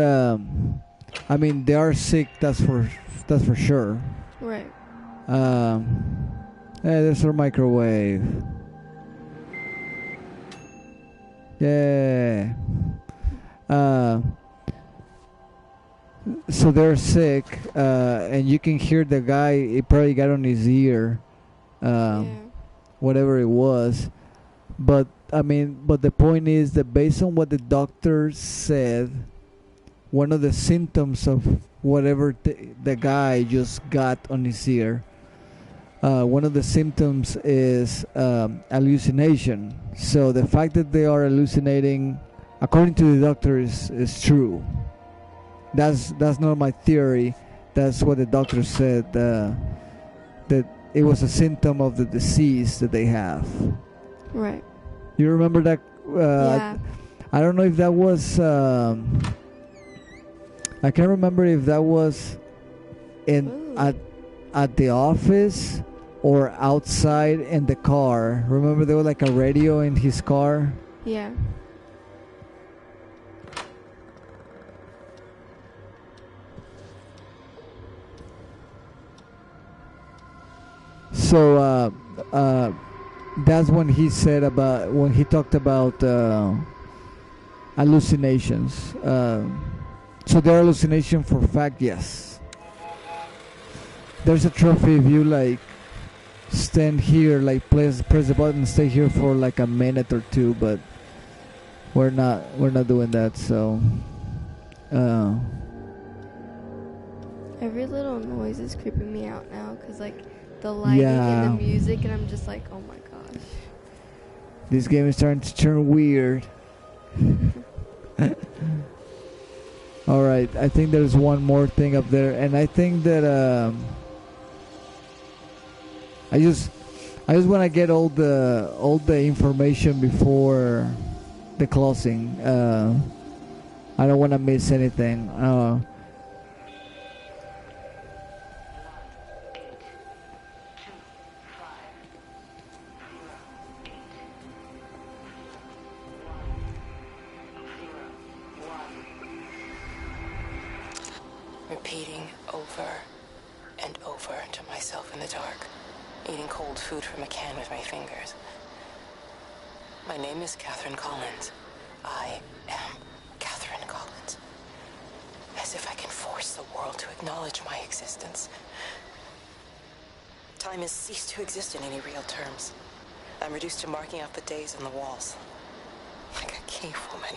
I mean, they are sick. That's for sure. Right. Hey, there's our microwave. Yeah. So they're sick, and you can hear the guy. He probably got on his ear, whatever it was. But I mean, but the point is that based on what the doctor said, one of the symptoms of whatever the guy just got on his ear, one of the symptoms is hallucination. So the fact that they are hallucinating, according to the doctor, is true. That's not my theory. That's what the doctor said. That it was a symptom of the disease that they have. Right. You remember that? Yeah. I don't know if that was. I can't remember if that was at the office or outside in the car. Remember there was like a radio in his car? Yeah. So that's when he said about when he talked about hallucinations. So there are hallucinations for fact, yes. There's a trophy if you like stand here, like press the button and stay here for like a minute or two, but we're not doing that. So every little noise is creeping me out now, cause like the lighting and the music, and I'm just like, oh my gosh. This game is starting to turn weird. All right, I think there's one more thing up there, and I think that I just want to get all the information before the closing. I don't want to miss anything. Repeating over and over to myself in the dark, eating cold food from a can with my fingers. My name is Catherine Collins. I am Catherine Collins. As if I can force the world to acknowledge my existence. Time has ceased to exist in any real terms. I'm reduced to marking out the days on the walls. Like a cave woman.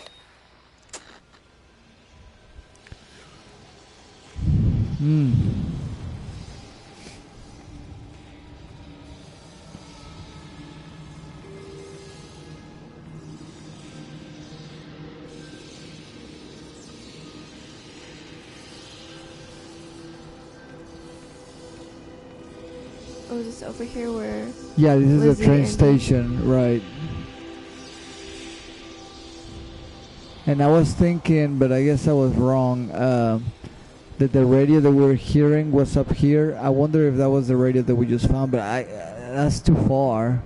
Oh, is this over here where? Yeah, this is Lizzie a train and station, right? And I was thinking, but I guess I was wrong. That the radio that we're hearing was up here. I wonder if that was the radio that we just found, but that's too far.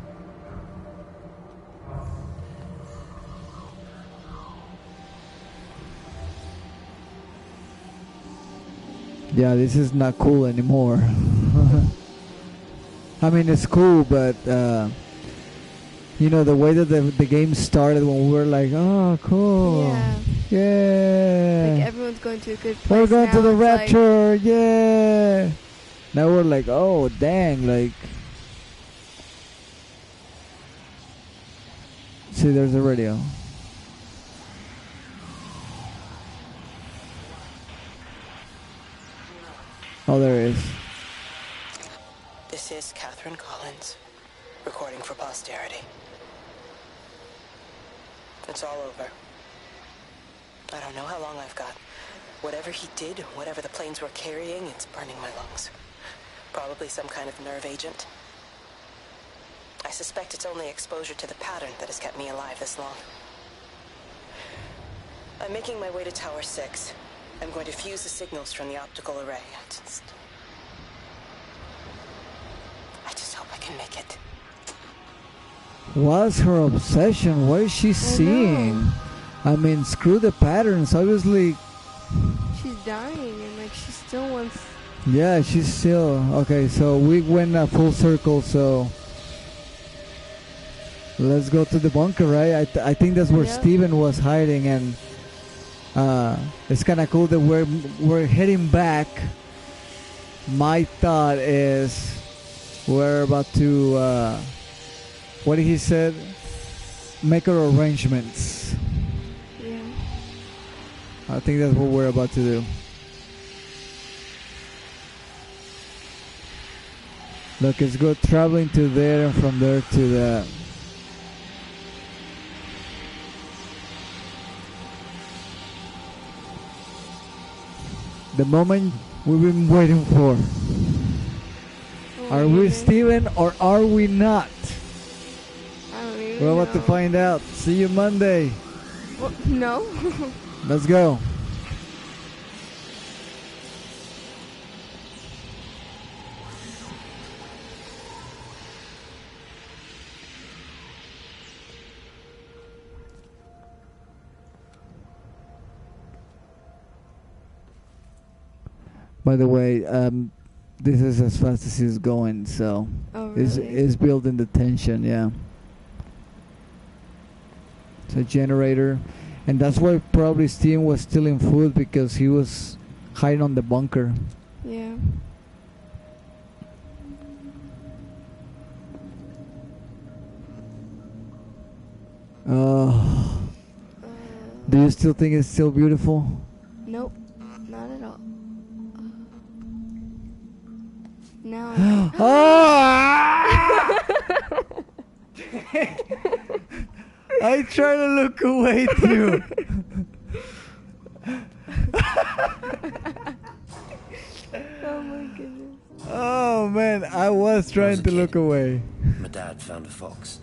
Yeah, this is not cool anymore. I mean, it's cool, but you know, the way that the game started when we were like, oh, cool. Yeah. Yeah. Like everyone's going to a good place. We're going now. to the It's Rapture. Yeah. Now we're like, oh, dang. Like, see, there's a radio. Oh, there it is. This is Catherine Collins, recording for posterity. It's all over. I don't know how long I've got. Whatever he did, whatever the planes were carrying, it's burning my lungs. Probably some kind of nerve agent. I suspect it's only exposure to the pattern that has kept me alive this long. I'm making my way to Tower 6. I'm going to fuse the signals from the optical array. I just hope I can make it. What's her obsession? What is she seeing? I mean, screw the patterns. Obviously, she's dying, and like she still wants. yeah, she's still okay. So we went a full circle. So let's go to the bunker, right? I think that's where Steven was hiding, and it's kind of cool that we're heading back. My thought is we're about to. What did he said? Make our arrangements. Yeah. I think that's what we're about to do. Look, it's good traveling to there and from there to the. The moment we've been waiting for. Are we Steven or are we not? We're about to find out. See you Monday. Well, no. Let's go. By the way, this is as fast as it's going, so it's building the tension, yeah. It's a generator, and that's why probably Steven was stealing food, because he was hiding on the bunker. Yeah. Do you still think it's still beautiful? Nope, not at all. Now I'm I try to look away too. Oh my goodness. Oh man, I was trying to look away. My dad found a fox.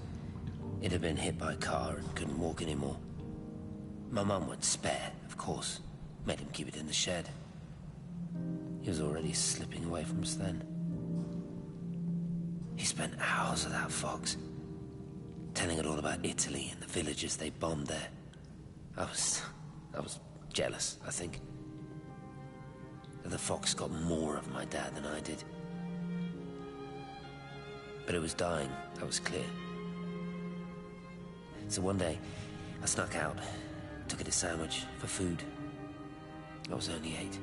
It had been hit by a car and couldn't walk anymore. My mum went spare, of course. Made him keep it in the shed. He was already slipping away from us then. He spent hours with that fox, telling it all about Italy and the villages they bombed there. I was jealous, I think. The fox got more of my dad than I did. But it was dying, that was clear. So one day, I snuck out, took it a sandwich for food. I was only 8.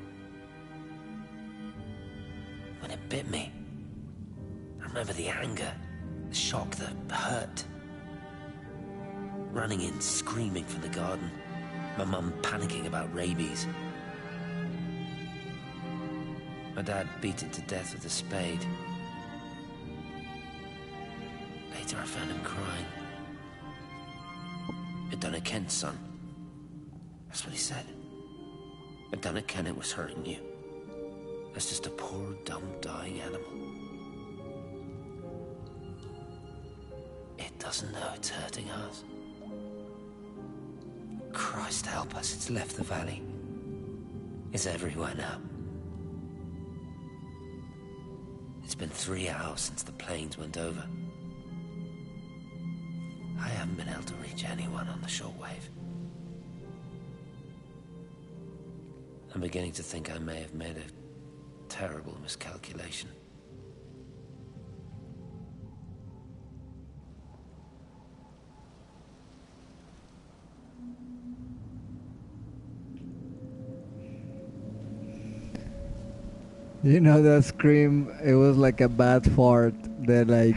When it bit me, I remember the anger, the shock, the hurt. Running in, screaming from the garden. My mum panicking about rabies. My dad beat it to death with a spade. Later I found him crying. I'd done it, Ken's son. That's what he said. I'd done it, Ken, it was hurting you. That's just a poor, dumb, dying animal. It doesn't know it's hurting us. Christ help us, it's left the valley. It's everywhere now. It's been 3 hours since the planes went over. I haven't been able to reach anyone on the shortwave. I'm beginning to think I may have made a terrible miscalculation. You know that scream? It was like a bad fart that like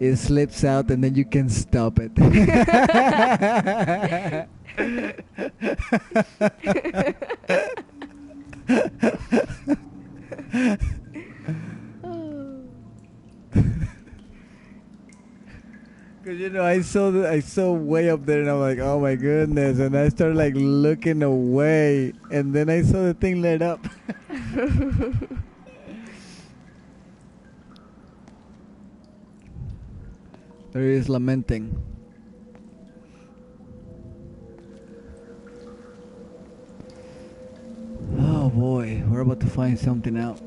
it slips out and then you can stop it. Cause you know I saw way up there and I'm like, oh my goodness, and I started like looking away and then I saw the thing lit up. There he is lamenting. Oh boy, we're about to find something out.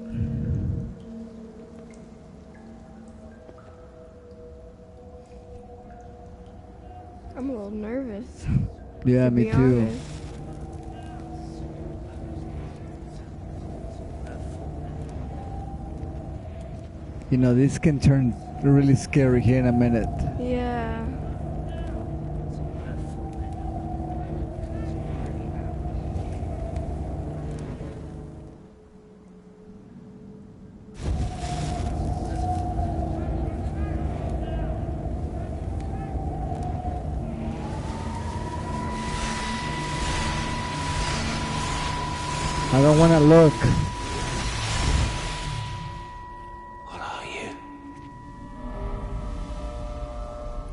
I'm a little nervous. Yeah, me too. Honest. You know, this can turn really scary here in a minute. Yeah. I don't want to look. What are you?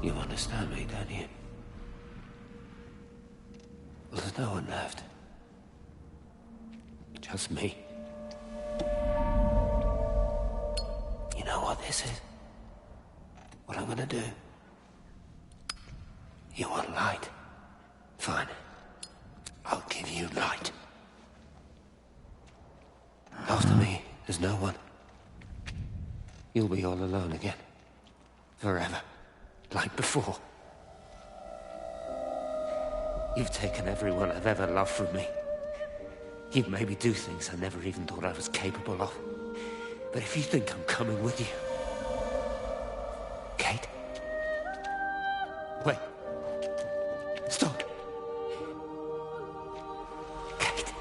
You understand me, don't you? Well, there's no one left. Just me. You know what this is? What I'm gonna do? You want light? Fine. I'll give you light. After me, there's no one. You'll be all alone again. Forever. Like before. You've taken everyone I've ever loved from me. You've made me do things I never even thought I was capable of. But if you think I'm coming with you... Kate? Wait. Stop. Kate.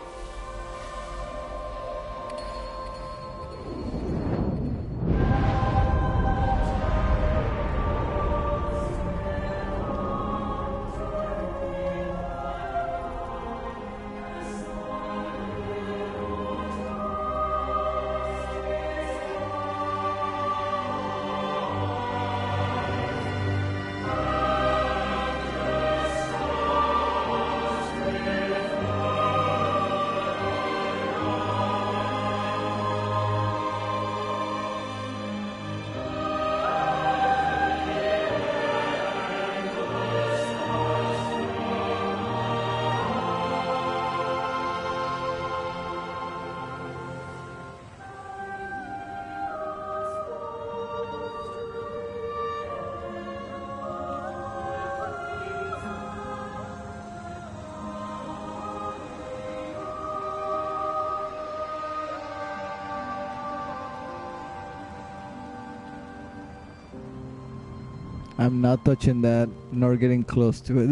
I'm not touching that, nor getting close to it.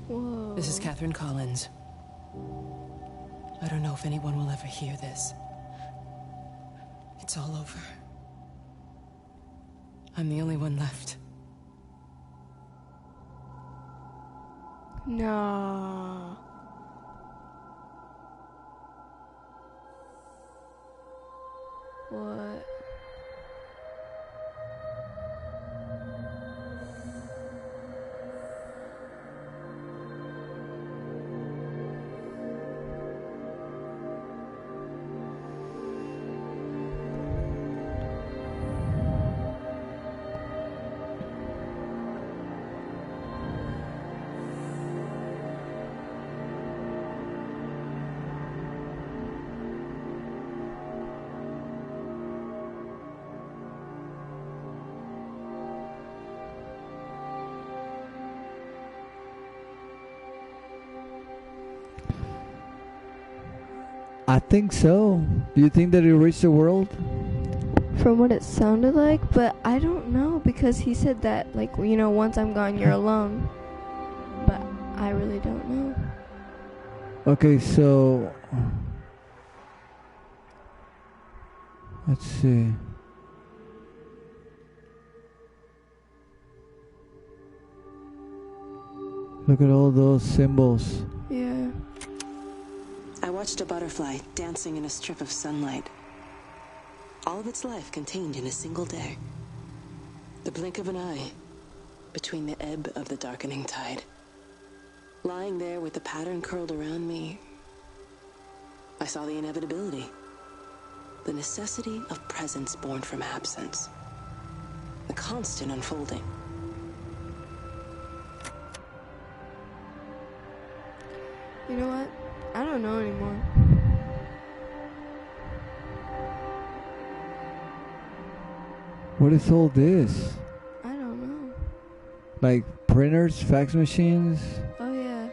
Whoa. This is Catherine Collins. I don't know if anyone will ever hear this. It's all over. I'm the only one left. No. What? I think so. Do you think that it reached the world? From what it sounded like, but I don't know because he said that, like, you know, once I'm gone, you're alone. But I really don't know. Okay, so let's see. Look at all those symbols. Yeah. I watched a butterfly dancing in a strip of sunlight. All of its life contained in a single day. The blink of an eye between the ebb of the darkening tide. Lying there with the pattern curled around me, I saw the inevitability. The necessity of presence born from absence. The constant unfolding. You know what? I don't know anymore. What is all this? I don't know. Like printers, fax machines? Oh, yeah.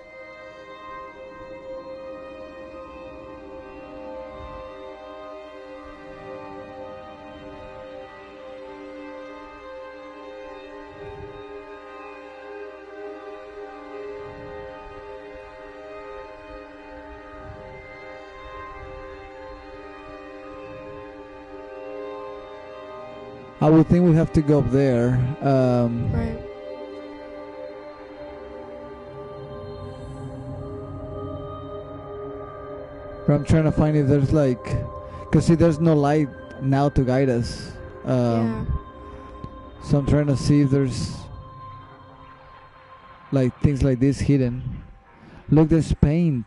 I would think we have to go up there. Right. But I'm trying to find if there's like, cause see, there's no light now to guide us. Yeah. So I'm trying to see if there's like things like this hidden. Look, there's paint.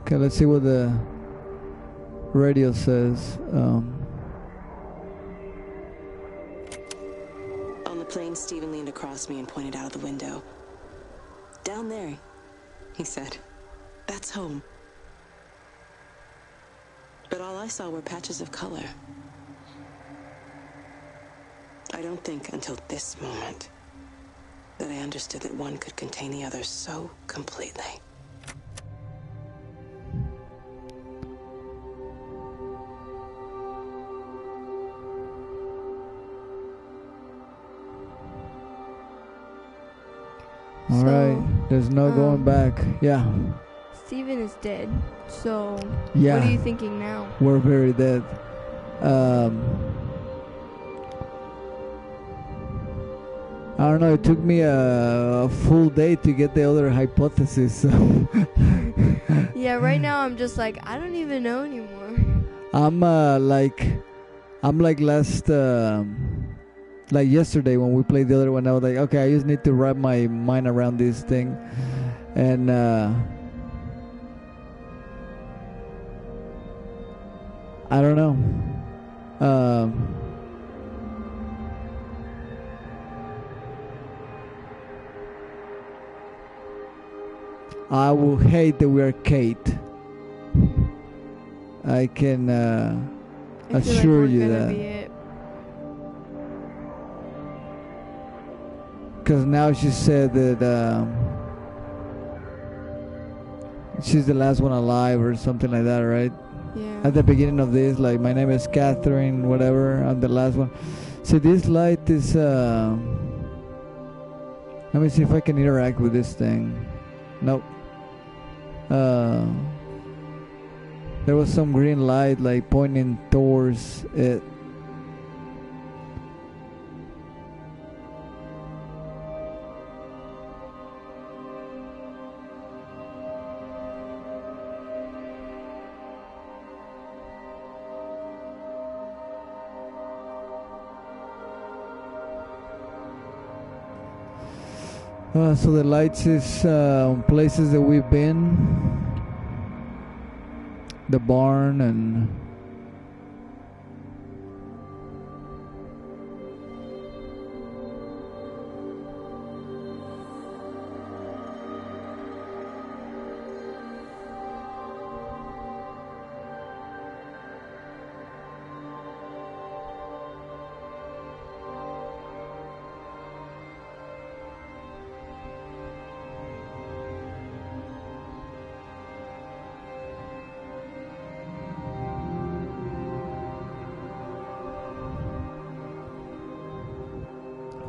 Okay, let's see what the radio says. On the plane, Stephen leaned across me and pointed out of the window. Down there, he said. That's home. But all I saw were patches of color. I don't think until this moment that I understood that one could contain the other so completely. All right, there's no going back. Yeah. Steven is dead. So, Yeah. what are you thinking now? We're very dead. I don't know. It took me a full day to get the other hypothesis. So Yeah, right now I'm just like, I don't even know anymore. I'm like last like yesterday when we played the other one. I was like, okay, I just need to wrap my mind around this thing, and I don't know. I will hate that we are Kate. I can I feel assure like we're you gonna that. be it. Because now she said that she's the last one alive or something like that, right? Yeah. At the beginning of this, like, my name is Catherine, whatever, I'm the last one. So this light is, let me see if I can interact with this thing. Nope. There was some green light, like, pointing towards it. So the lights is places that we've been, the barn, and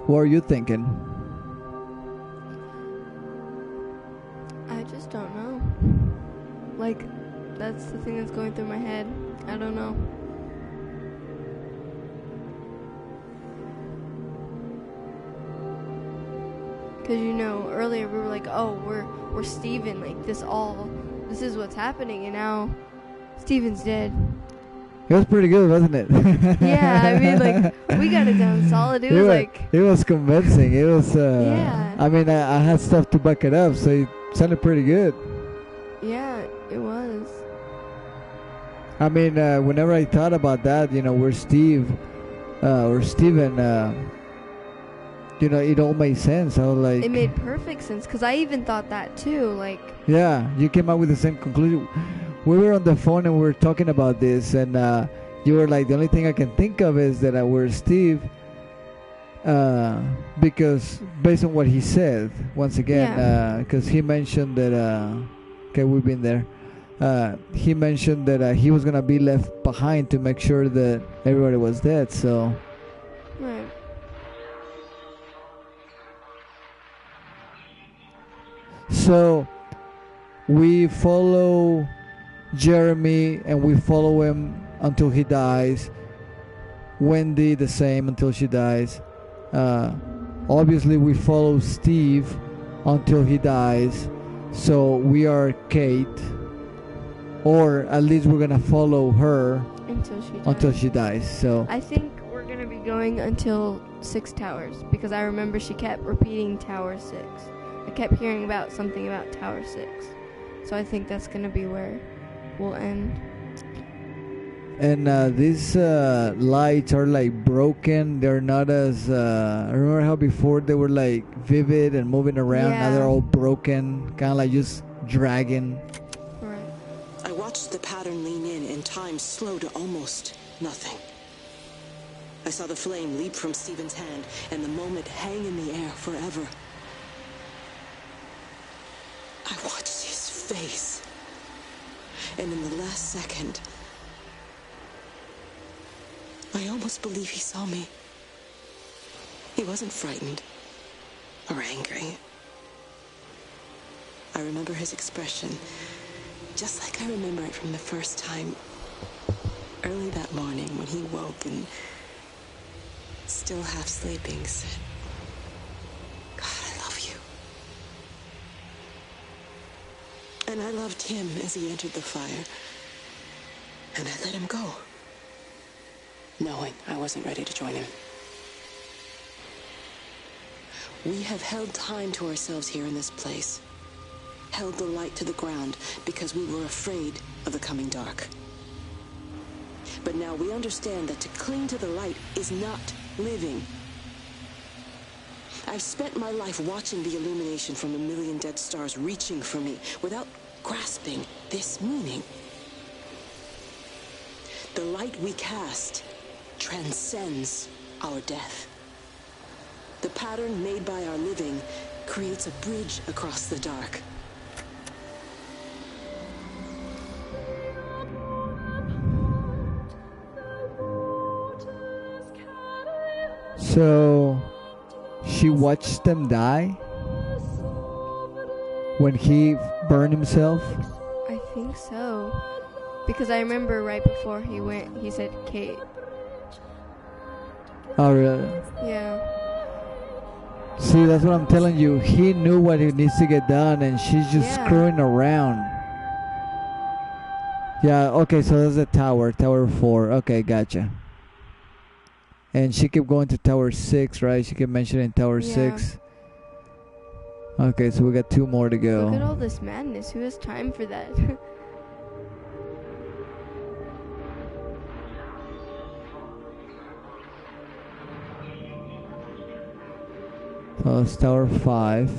What are you thinking? I just don't know. Like, that's the thing that's going through my head. I don't know. Because, you know, earlier we were like, oh, we're Steven. Like, this is what's happening. And now Steven's dead. It was pretty good, wasn't it? Yeah, I mean, like, we got it down solid. It was convincing. It was, yeah. I mean, I had stuff to back it up, so it sounded pretty good. Yeah, it was. I mean, whenever I thought about that, you know, we're Steve, or Steven, you know, it all made sense. I was like... It made perfect sense, because I even thought that, too, like... Yeah, you came out with the same conclusion. We were on the phone and we were talking about this, and you were like, the only thing I can think of is that we're Steve, because based on what he said, once again, because he mentioned that, okay, we've been there, he mentioned that he was going to be left behind to make sure that everybody was dead, so... Right. So, we follow Jeremy and we follow him until he dies. Wendy the same until she dies. Obviously we follow Steve until he dies. So we are Kate, or at least we're gonna follow her until she dies. So I think we're gonna be going until 6 towers, because I remember she kept repeating Tower 6. I kept hearing about something about Tower 6. So I think that's gonna be where we'll end. And these lights are like broken. They're not as... remember how before they were like vivid and moving around? Yeah. Now they're all broken, kind of like just dragging. Right. I watched the pattern lean in and time slow to almost nothing. I saw the flame leap from Stephen's hand and the moment hang in the air forever. I watched his face, and in the last second, I almost believe he saw me. He wasn't frightened or angry. I remember his expression, just like I remember it from the first time, early that morning when he woke and, still half sleeping, said, "God, I love you." And I loved him as he entered the fire, and I let him go, knowing I wasn't ready to join him. We have held time to ourselves here in this place, held the light to the ground because we were afraid of the coming dark. But now we understand that to cling to the light is not living. I've spent my life watching the illumination from a million dead stars reaching for me without grasping this meaning. The light we cast transcends our death. The pattern made by our living creates a bridge across the dark. So she watched them die when he burned himself? I think so. Because I remember right before he went, he said, "Kate." Oh, really? Yeah. See, that's what I'm telling you. He knew what he needs to get done, and she's just screwing around. Yeah, okay, so that's the tower. Tower 4. Okay, gotcha. And she kept going to Tower 6, right? She kept mentioning Tower 6. Okay, so we got 2 more to go. Look at all this madness. Who has time for that? So it's Tower 5.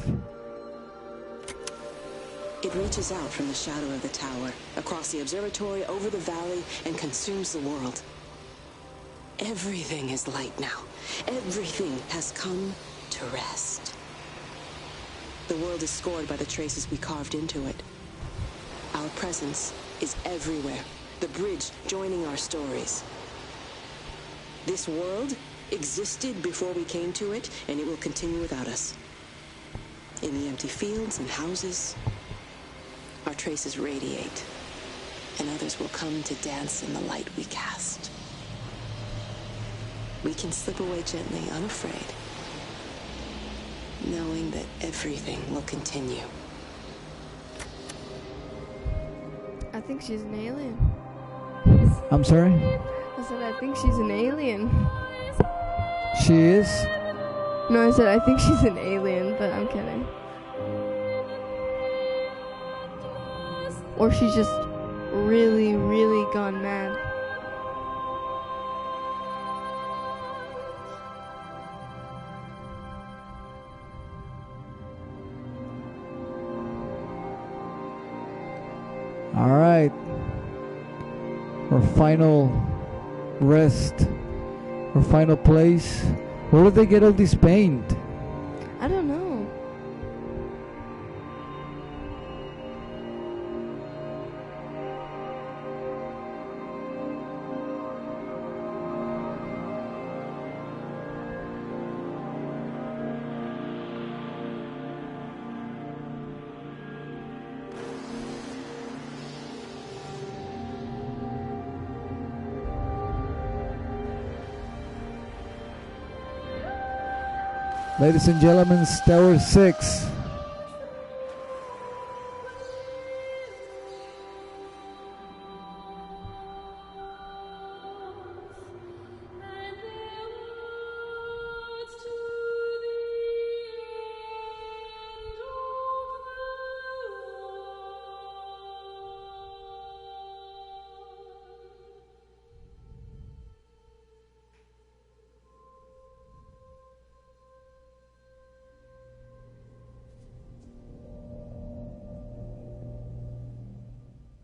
It reaches out from the shadow of the tower, across the observatory, over the valley, and consumes the world. Everything is light now. Everything has come to rest. The world is scored by the traces we carved into it. Our presence is everywhere, the bridge joining our stories. This world existed before we came to it, and it will continue without us. In the empty fields and houses, our traces radiate, and others will come to dance in the light we cast. We can slip away gently, unafraid, knowing that everything will continue. I think she's an alien. I'm sorry? I said I think she's an alien. She is? No, I said I think she's an alien, but I'm kidding. Or she's just really, really gone mad. All right. Our final rest. Our final place. Where did they get all this paint? I don't know. Ladies and gentlemen, Tower 6.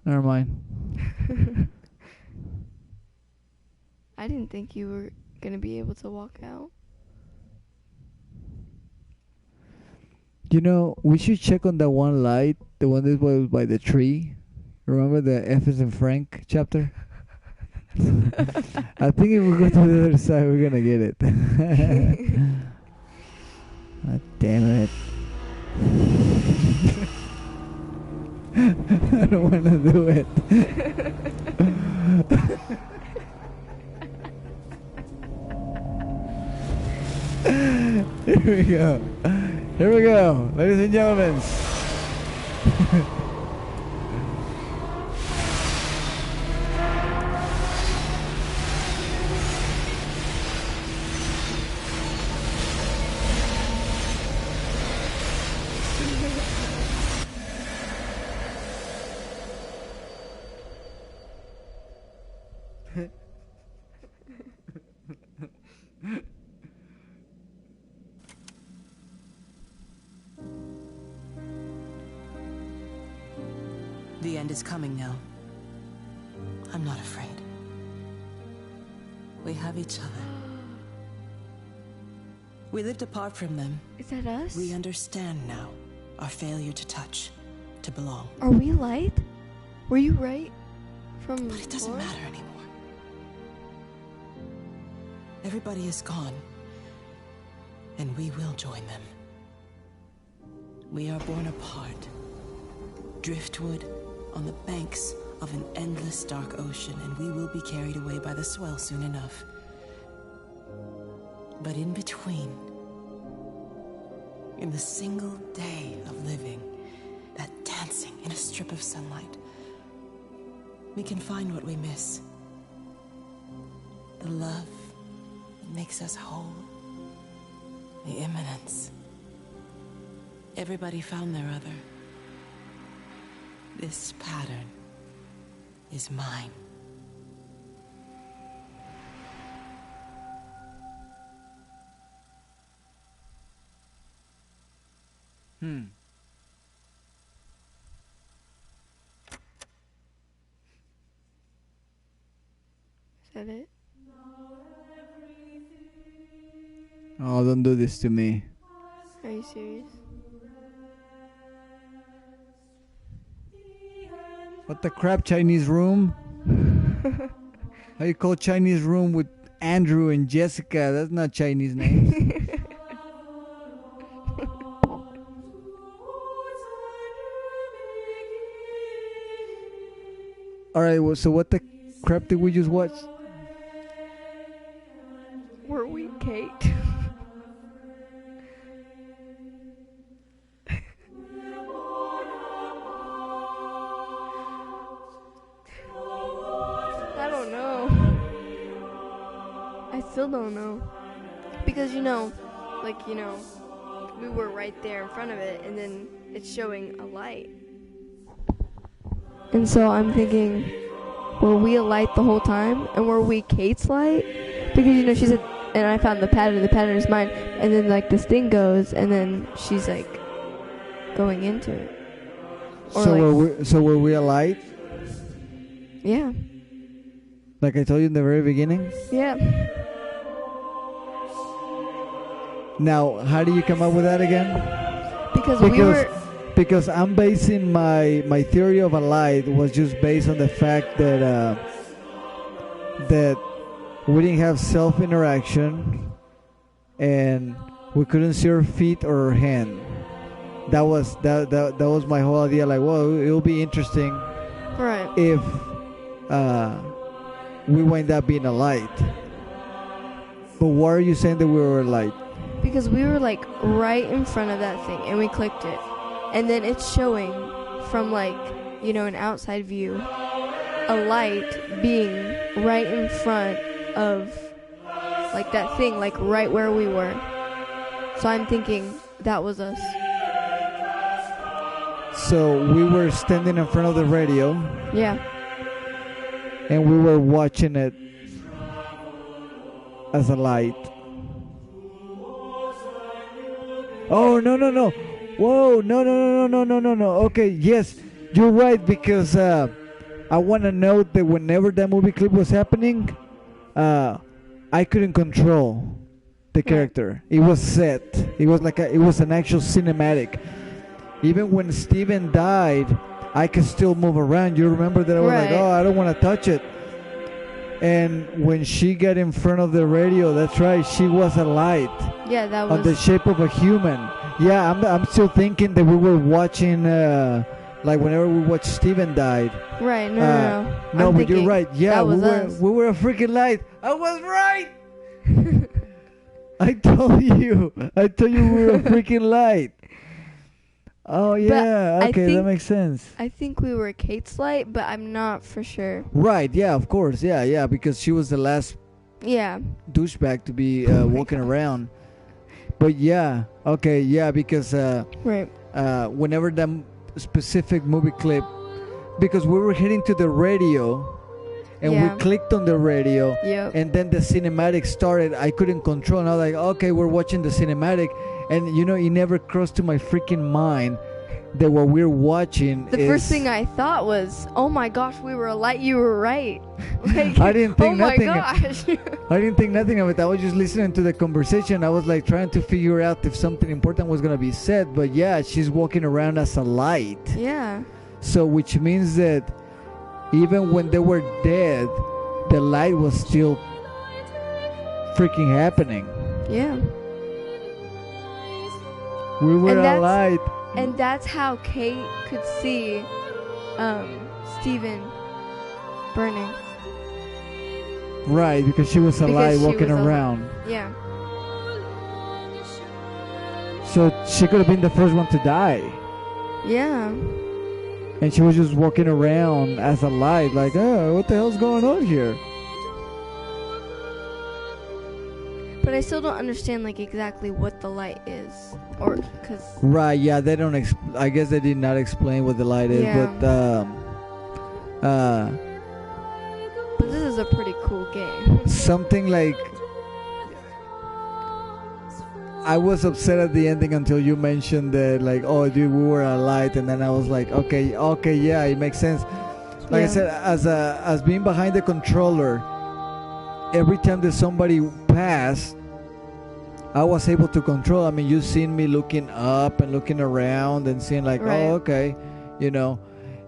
Never mind. I didn't think you were going to be able to walk out. You know, we should check on that one light, the one that was by the tree. Remember the F is in Frank chapter? I think if we go to the other side, we're going to get it. God damn it. I don't want to do it. Here we go. Here we go, ladies and gentlemen. The end is coming now. I'm not afraid. We have each other. We lived apart from them. Is that us? We understand now our failure to touch, to belong. Are we light? Were you right? From But it doesn't matter anymore. Everybody is gone, and we will join them. We are born apart, driftwood on the banks of an endless dark ocean, and we will be carried away by the swell soon enough. But in between, in the single day of living, that dancing in a strip of sunlight, we can find what we miss. The love that makes us whole. The imminence. Everybody found their other. This pattern is mine. Is that it? Oh, don't do this to me. Are you serious? What the crap, Chinese room? How you call Chinese room with Andrew and Jessica. That's not Chinese names. All right. Well, so what the crap did we just watch? Were we Kate? I don't know. I still don't know. Because, we were right there in front of it, and then it's showing a light. And so I'm thinking, were we a light the whole time? And were we Kate's light? Because, she said, and I found the pattern is mine. And then, this thing goes, and then she's, going into it. Or so were we a light? Yeah. Like I told you in the very beginning? Yeah. Now, how do you come up with that again? Because I'm basing my theory of a light was just based on the fact that that we didn't have self-interaction and we couldn't see our feet or our hand. That was my whole idea. Like, well, it'll be interesting, right? If we wind up being a light. But why are you saying that we were a light? Because we were right in front of that thing and we clicked it. And then it's showing from an outside view a light being right in front of that thing, right where we were. So I'm thinking that was us. So we were standing in front of the radio. Yeah. And we were watching it as a light. Oh, no. Whoa, no. Okay, yes, you're right, because I want to note that whenever that movie clip was happening, I couldn't control the character. It was set. It was it was an actual cinematic. Even when Steven died, I could still move around. You remember that I was like, oh, I don't want to touch it. And when she got in front of the radio, that's right, she was a light. Yeah, that was... on the shape of a human. Yeah, I'm still thinking that we were watching, whenever we watched Steven died. Right, no. No, but you're right. Yeah, we were a freaking light. I was right! I told you we were a freaking light. Oh, yeah. Okay, that makes sense. I think we were Kate's light, but I'm not for sure. Right, yeah, of course. Yeah, because she was the last douchebag to be walking around. But yeah, okay, yeah, because whenever that specific movie clip, because we were heading to the radio, and we clicked on the radio, and then the cinematic started. I couldn't control, and I was like, okay, we're watching the cinematic. And it never crossed to my freaking mind that what we're watching the first thing I thought was, oh my gosh, we were a light, you were right. I didn't think nothing. Oh my gosh. I didn't think nothing of it. I was just listening to the conversation. I was trying to figure out if something important was going to be said. But yeah, she's walking around as a light. Yeah. So which means that even when they were dead, the light was still freaking happening. Yeah. We were a light. And that's how Kate could see Steven burning. Right, because she was a light walking around. Yeah. So she could have been the first one to die. Yeah. And she was just walking around as a light, oh, what the hell's going on here? But I still don't understand exactly what the light is, or because. Right, yeah, they don't. I guess they did not explain what the light is, but But this is a pretty cool game. Something I was upset at the ending until you mentioned that, oh, dude, we were a light, and then I was like, okay, yeah, it makes sense. I said, as being behind the controller, every time that somebody passed, I was able to control. I mean, you seen me looking up and looking around and seeing oh, okay,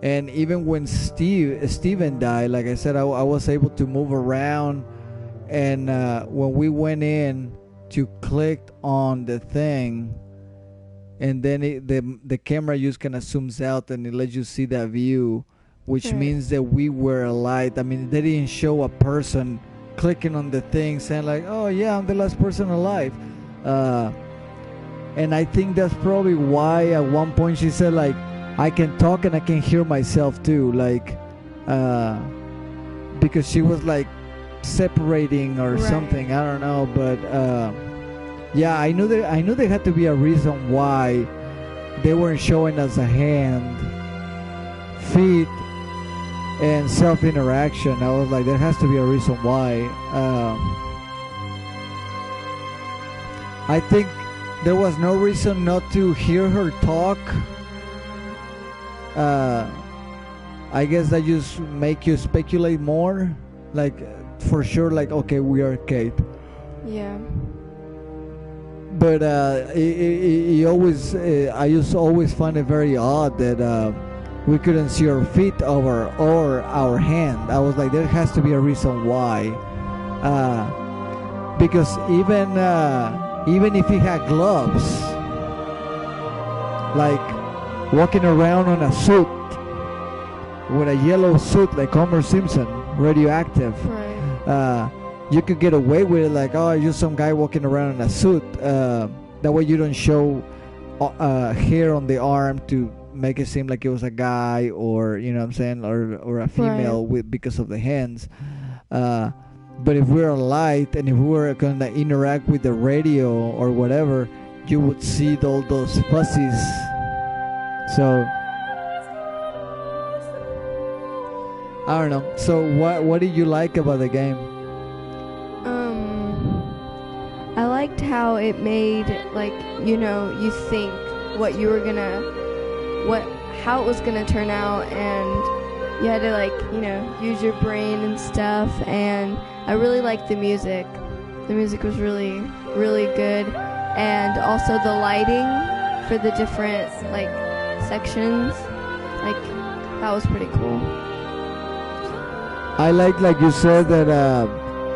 And even when Steven died, like I said, I was able to move around and when we went in to click on the thing, and then the camera just kind of zooms out and it lets you see that view, which means that we were alive. I mean, they didn't show a person clicking on the thing saying like, oh yeah, I'm the last person alive. And I think that's probably why at one point she said like, I can talk and I can hear myself too, like because she was like separating or something, I don't know, but yeah, I knew there had to be a reason why they weren't showing us a hand, feet, and self-interaction. I was like, there has to be a reason why. I think there was no reason not to hear her talk. I guess that just make you speculate more, like for sure, like okay, we are Kate. Yeah. But it always, I just always find it very odd that we couldn't see our feet or our hand. I was like, there has to be a reason why, because even if he had gloves, like walking around on a suit with a yellow suit like Homer Simpson, radioactive. Right. You could get away with it, like, oh, you're some guy walking around in a suit. That way you don't show hair on the arm to make it seem like it was a guy, or you know what I'm saying, or a female with because of the hands. But if we're a light and if we were going to interact with the radio or whatever, you would see all those fuzzies. So I don't know. So what did you like about the game? I liked how it made, like, you know, you think what you were gonna, how it was gonna turn out, and you had to, like, you know, use your brain and stuff. And I really liked the music. The music was really, really good, and also the lighting for the different, like, sections, like, that was pretty cool. I like you said that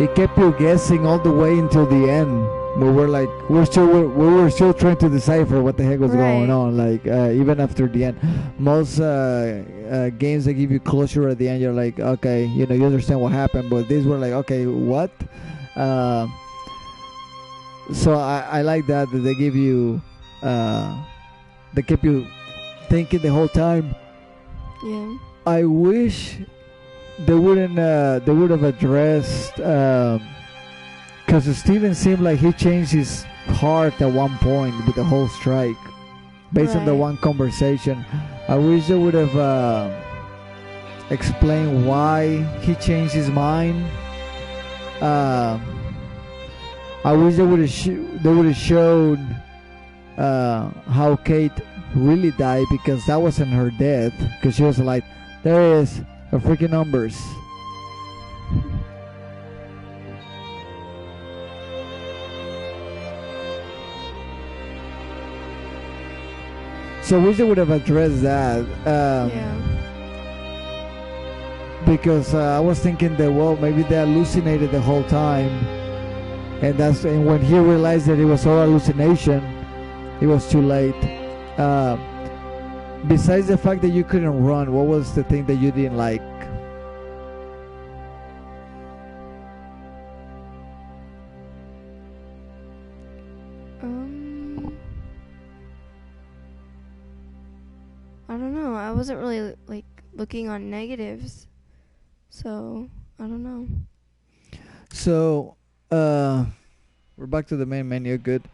it kept you guessing all the way until the end. We were still trying to decipher what the heck was going on. Like even after the end, most games that give you closure at the end, you're like, okay, you know, you understand what happened. But these were like, okay, what? So I like that they give you, they keep you thinking the whole time. Yeah. I wish they would have addressed, because Steven seemed like he changed his heart at one point with the whole strike based on the one conversation. I wish they would have explained why he changed his mind. I wish they would have showed how Kate really died, because that wasn't her death, because she was like, there is a freaking numbers. So I wish they would have addressed that. Because I was thinking that, well, maybe they hallucinated the whole time, and when he realized that it was all hallucination, it was too late. Besides the fact that you couldn't run, what was the thing that you didn't like? I don't know. I wasn't really like looking on negatives, so I don't know. So we're back to the main menu. Good.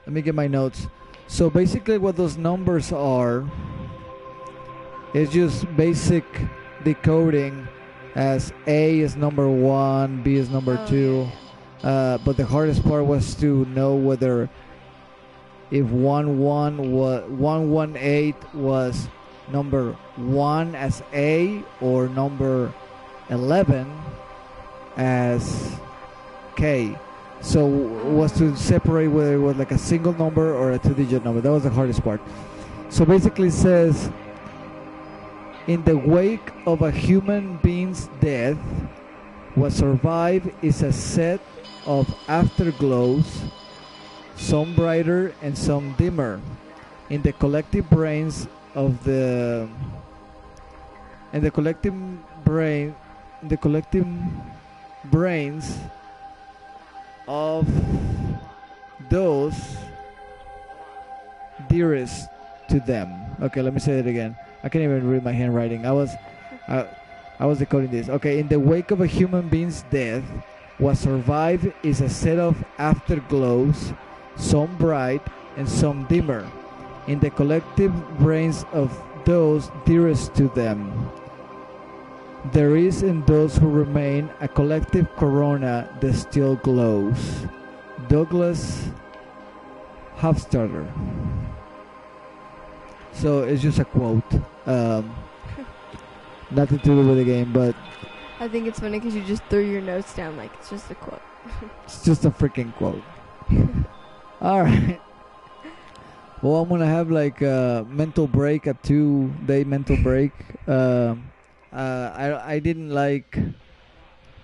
Let me get my notes. So basically what those numbers are is just basic decoding, as A is number 1, B is number 2. But the hardest part was to know whether if 118 was number 1 as A or number 11 as K. So was to separate whether it was like a single number or a 2-digit number. That was the hardest part. So basically it says In the wake of a human being's death, what survives is a set of afterglows, some brighter and some dimmer, in the collective brains of the in the collective brains of those dearest to them. Okay, let me say it again. I can't even read my handwriting. I was decoding this. Okay, in the wake of a human being's death, what survives is a set of afterglows, some bright and some dimmer, in the collective brains of those dearest to them. There is in those who remain a collective corona that still glows. Douglas Hofstadter. So it's just a quote. Nothing to do with the game, but I think it's funny because you just threw your notes down like it's just a quote. it's just a freaking quote. Alright. Well, I'm gonna have like a mental break, a 2-day mental break. I didn't like.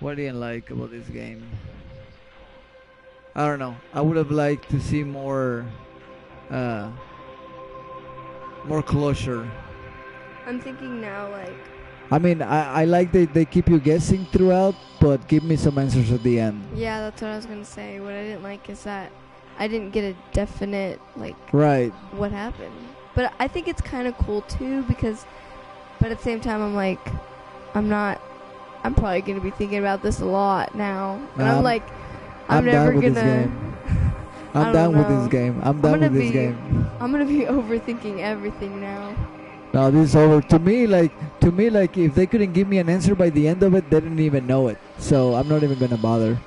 What I didn't like about this game? I don't know. I would have liked to see more closure. I'm thinking now, like. I mean, I like they keep you guessing throughout, but give me some answers at the end. Yeah, that's what I was gonna say. What I didn't like is that I didn't get a definite like. Right. What happened? But I think it's kind of cool too because, but at the same time, I'm like, I'm probably gonna be thinking about this a lot now, and I'm like, I'm never gonna. I'm done with this game. I'm done with this game. I'm gonna be overthinking everything now. No, this is over. To me, like if they couldn't give me an answer by the end of it, they didn't even know it. So I'm not even gonna bother.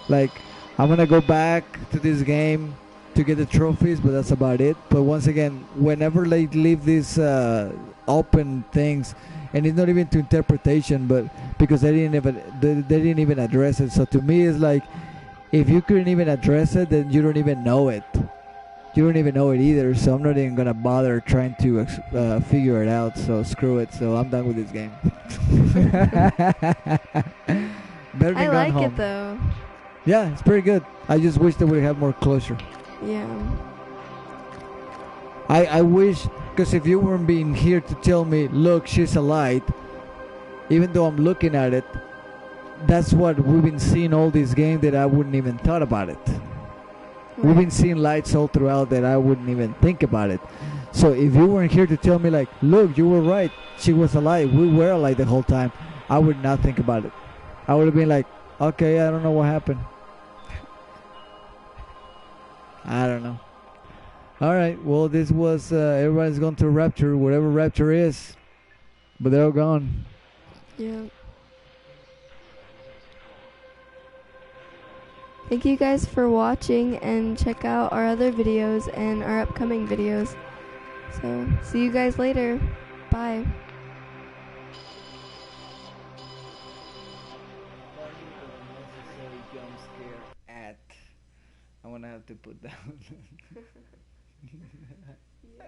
Like, I'm gonna go back to this game to get the trophies, but that's about it. But once again, whenever they leave these open things, and it's not even to interpretation, but because they didn't even address it. So to me, it's like, if you couldn't even address it, then you don't even know it. You don't even know it either, so I'm not even gonna bother trying to figure it out. So screw it. So I'm done with this game. Better than I like Gone it Home. though. Yeah, it's pretty good. I just wish that we have more closure. Yeah. I wish, because if you weren't being here to tell me, look, she's a light, even though I'm looking at it, that's what we've been seeing all this game, that I wouldn't even thought about it. We've been seeing lights all throughout that I wouldn't even think about it. So if you weren't here to tell me, like, look, you were right, she was a light, we were a light the whole time, I would not think about it. I would have been like, okay, I don't know what happened. I don't know. Alright, well, this was, everybody's gone to Rapture, whatever Rapture is. But they're all gone. Yeah. Thank you guys for watching, and check out our other videos and our upcoming videos. So, see you guys later. Bye. I'm gonna have to put down.